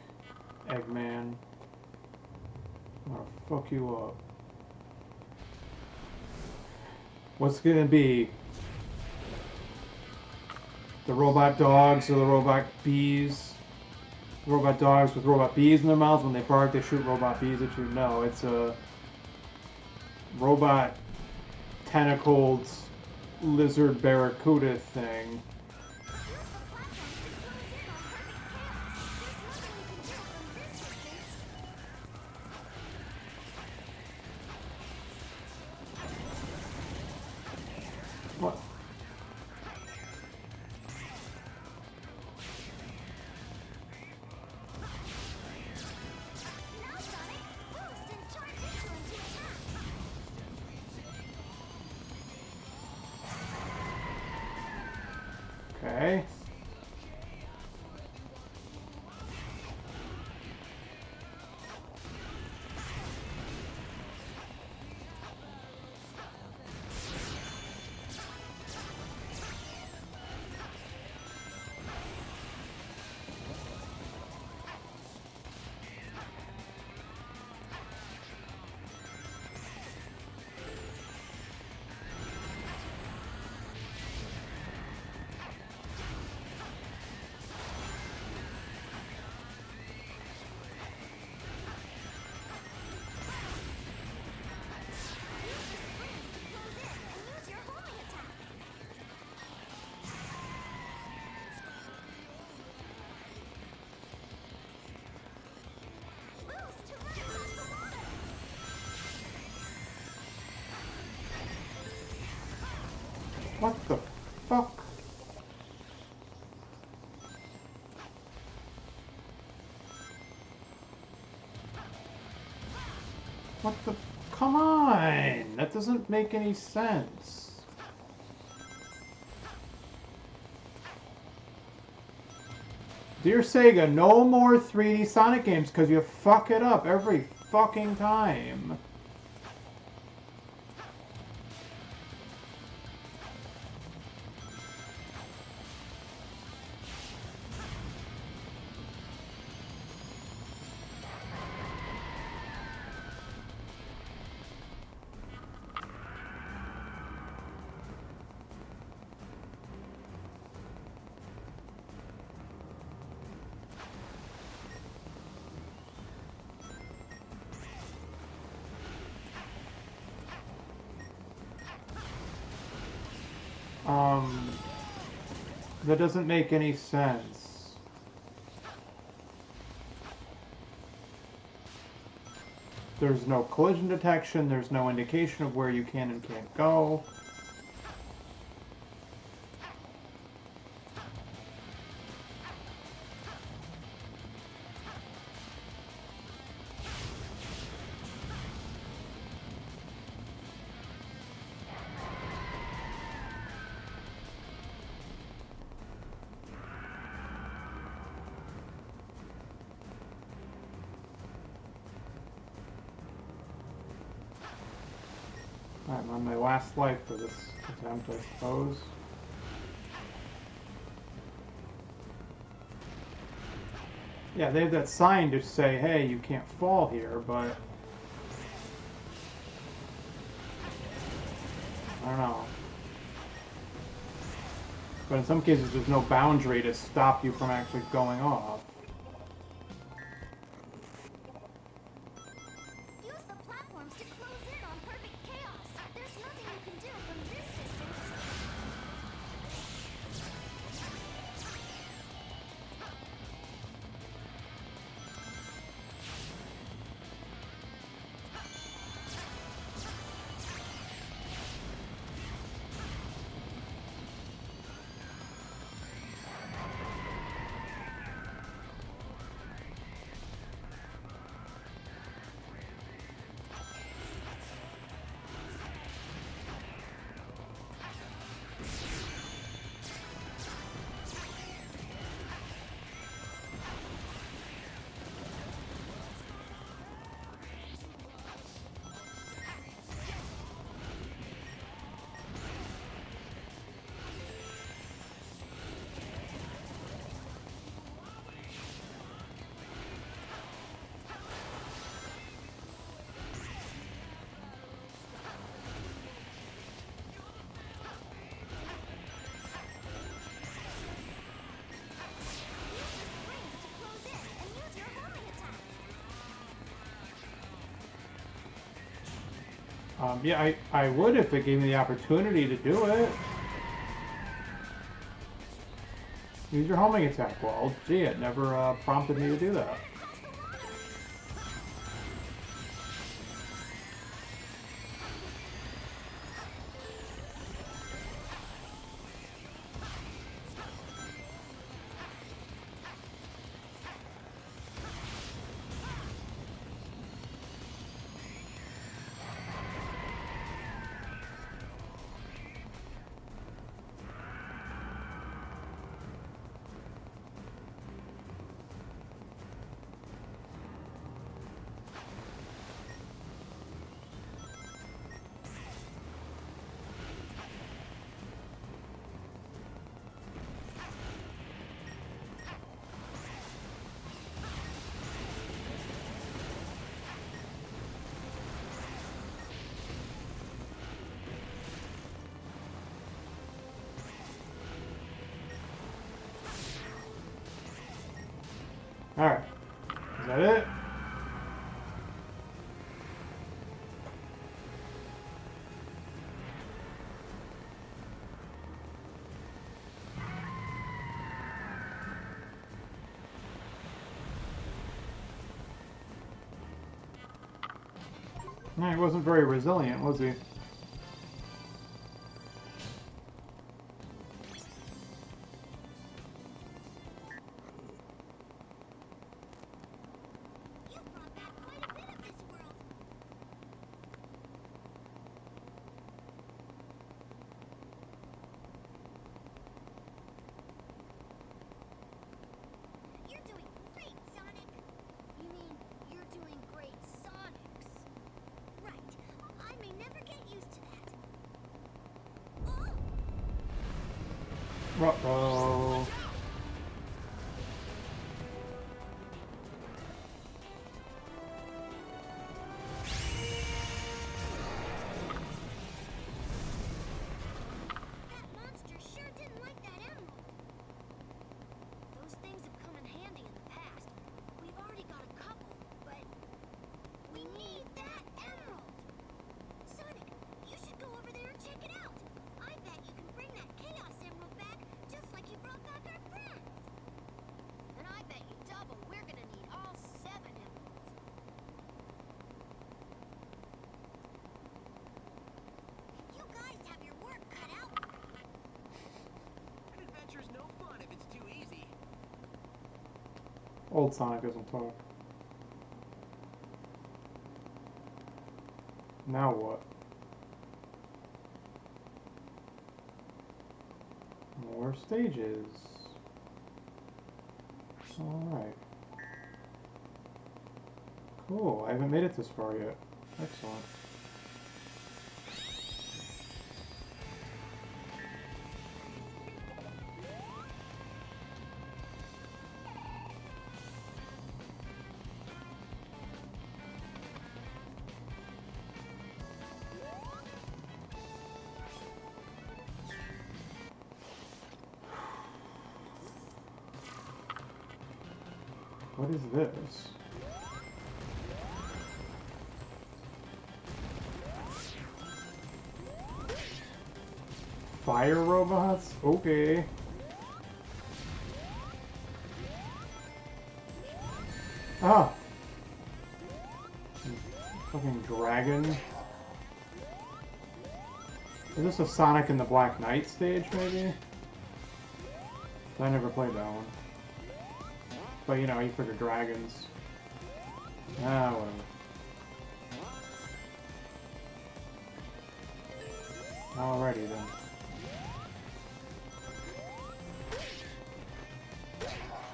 Eggman. I'm gonna fuck you up. What's it gonna be? The robot dogs or the robot bees? Robot dogs with robot bees in their mouths. When they bark, they shoot robot bees at you. No, it's a robot tentacled lizard barracuda thing. What? Okay. What the fuck? What the? Come on! That doesn't make any sense. Dear Sega, no more 3D Sonic games because you fuck it up every fucking time. That doesn't make any sense. There's no collision detection, there's no indication of where you can and can't go. I'm on my last life for this attempt, I suppose. Yeah, they have that sign to say, hey, you can't fall here, but I don't know. But in some cases, there's no boundary to stop you from actually going off. Yeah, I would if it gave me the opportunity to do it. Use your homing attack. Well, gee, it never prompted me to do that. Alright. Is that it? No, he wasn't very resilient, was he? Uh-oh. Old Sonic doesn't talk. Now what? More stages. Alright. Cool, I haven't made it this far yet. Excellent. What is this? Fire robots? Okay. Ah! Fucking dragon. Is this a Sonic and the Black Knight stage, maybe? I never played that one. But, you know, you figure dragons. Ah, whatever. Alrighty then.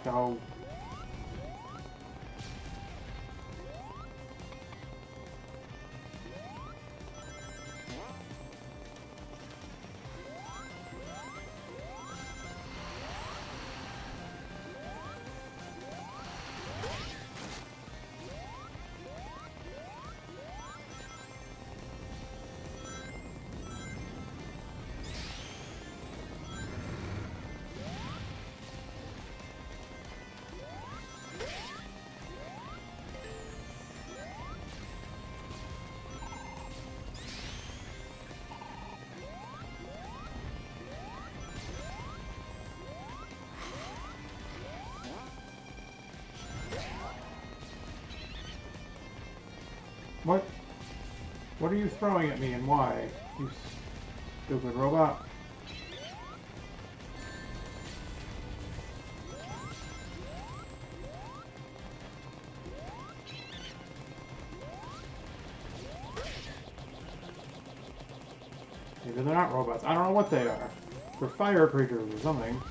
Go. What? What are you throwing at me and why? You stupid robot. Maybe they're not robots. I don't know what they are. They're fire creatures or something.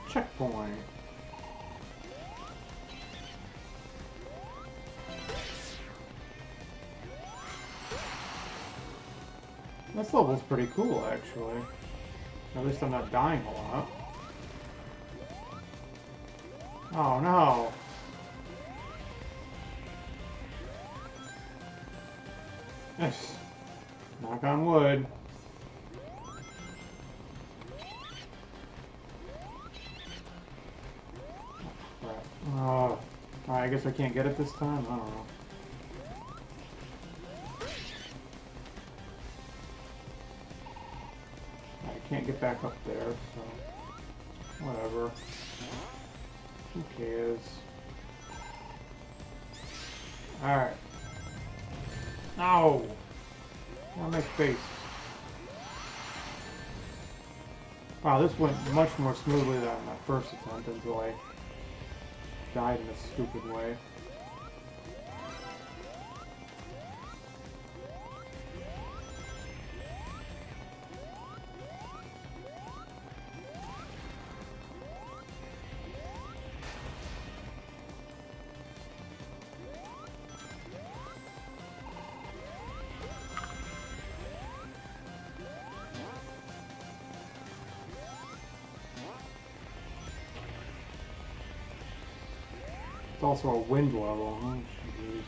Checkpoint. This level's pretty cool, actually. At least I'm not dying a lot. Oh no! Yes. Knock on wood. Oh, I guess I can't get it this time? I don't know. I can't get back up there, so whatever. Who cares? Alright. No! On my face. Wow, this went much more smoothly than my first attempt until I died in a stupid way. It's also a wind level, huh? Jeez.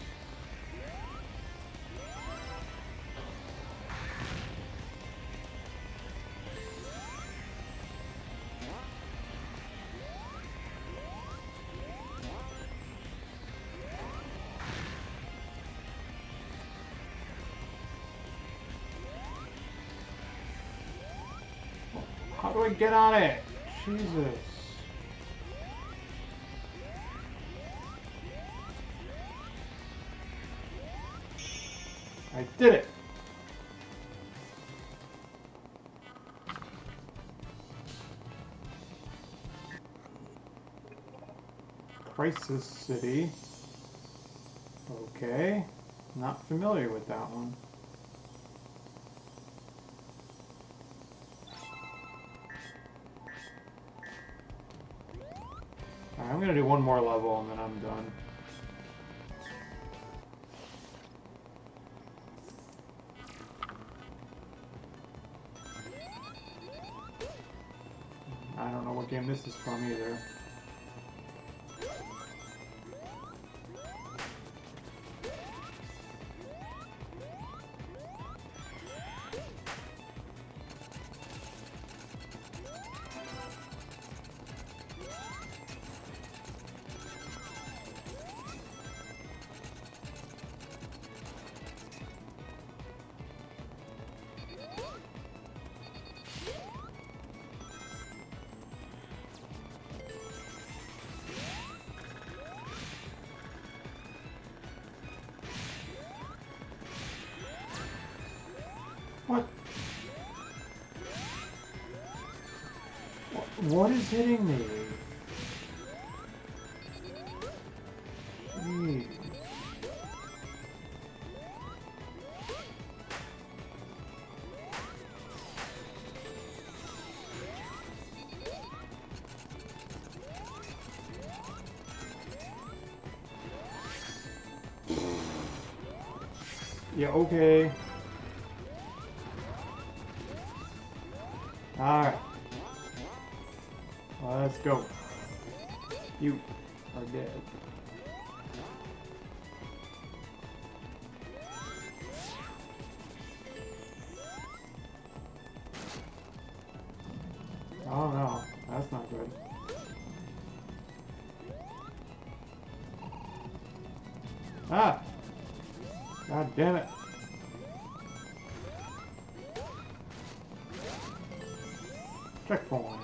How do I get on it? Jesus. I did it! Crisis City. Okay. Not familiar with that one. Alright, I'm gonna do one more level and then I'm done. I don't know what game this is from either. What? What is hitting me? Jeez. Yeah, okay. Alright. Let's go. You are dead. Oh no, that's not good. Ah! God damn it. Checkpoint.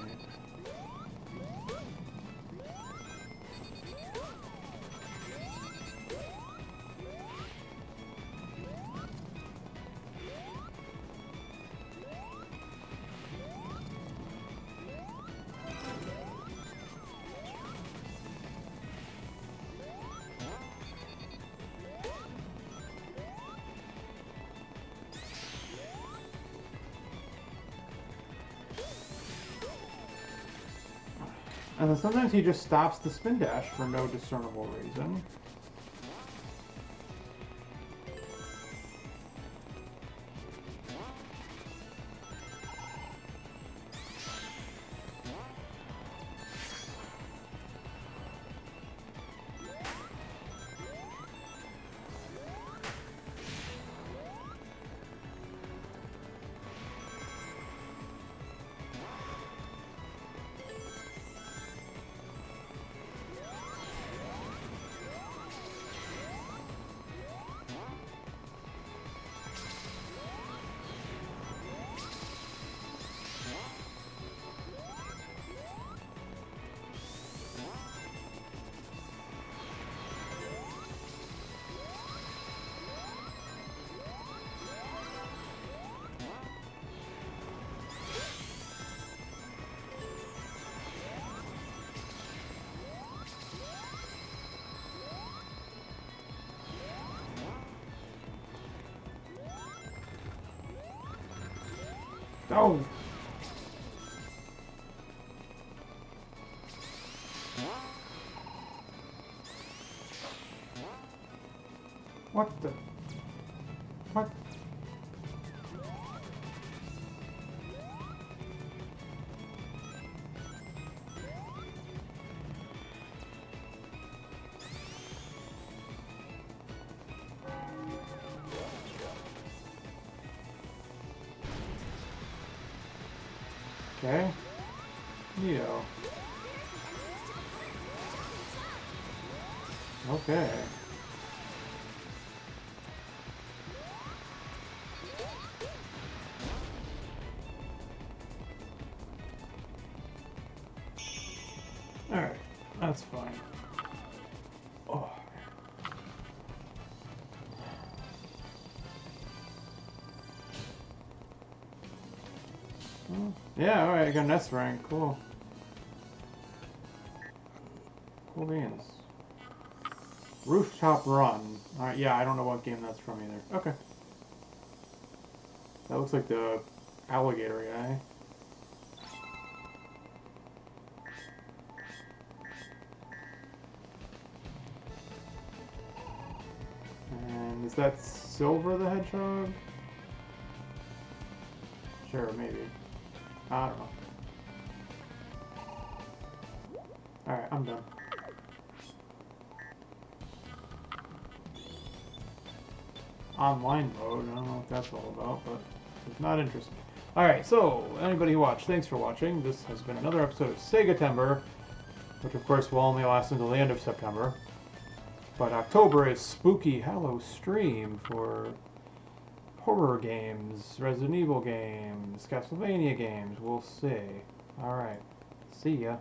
And then sometimes he just stops the spin dash for no discernible reason. Oh! What the? What? Okay. Neato. Okay. Alright, that's fine. Oh. Yeah, alright, I got an S rank. Cool. Cool beans. Rooftop Run. Alright, yeah, I don't know what game that's from either. Okay. That looks like the alligator guy. And is that Silver the Hedgehog? Sure, maybe. I don't know. Alright, I'm done. Online mode, I don't know what that's all about, but it's not interesting. Alright, so, anybody who watched, thanks for watching. This has been another episode of SEGAtember, which of course will only last until the end of September. But October is Spooky Hallow Stream for horror games, Resident Evil games, Castlevania games, we'll see. Alright, see ya.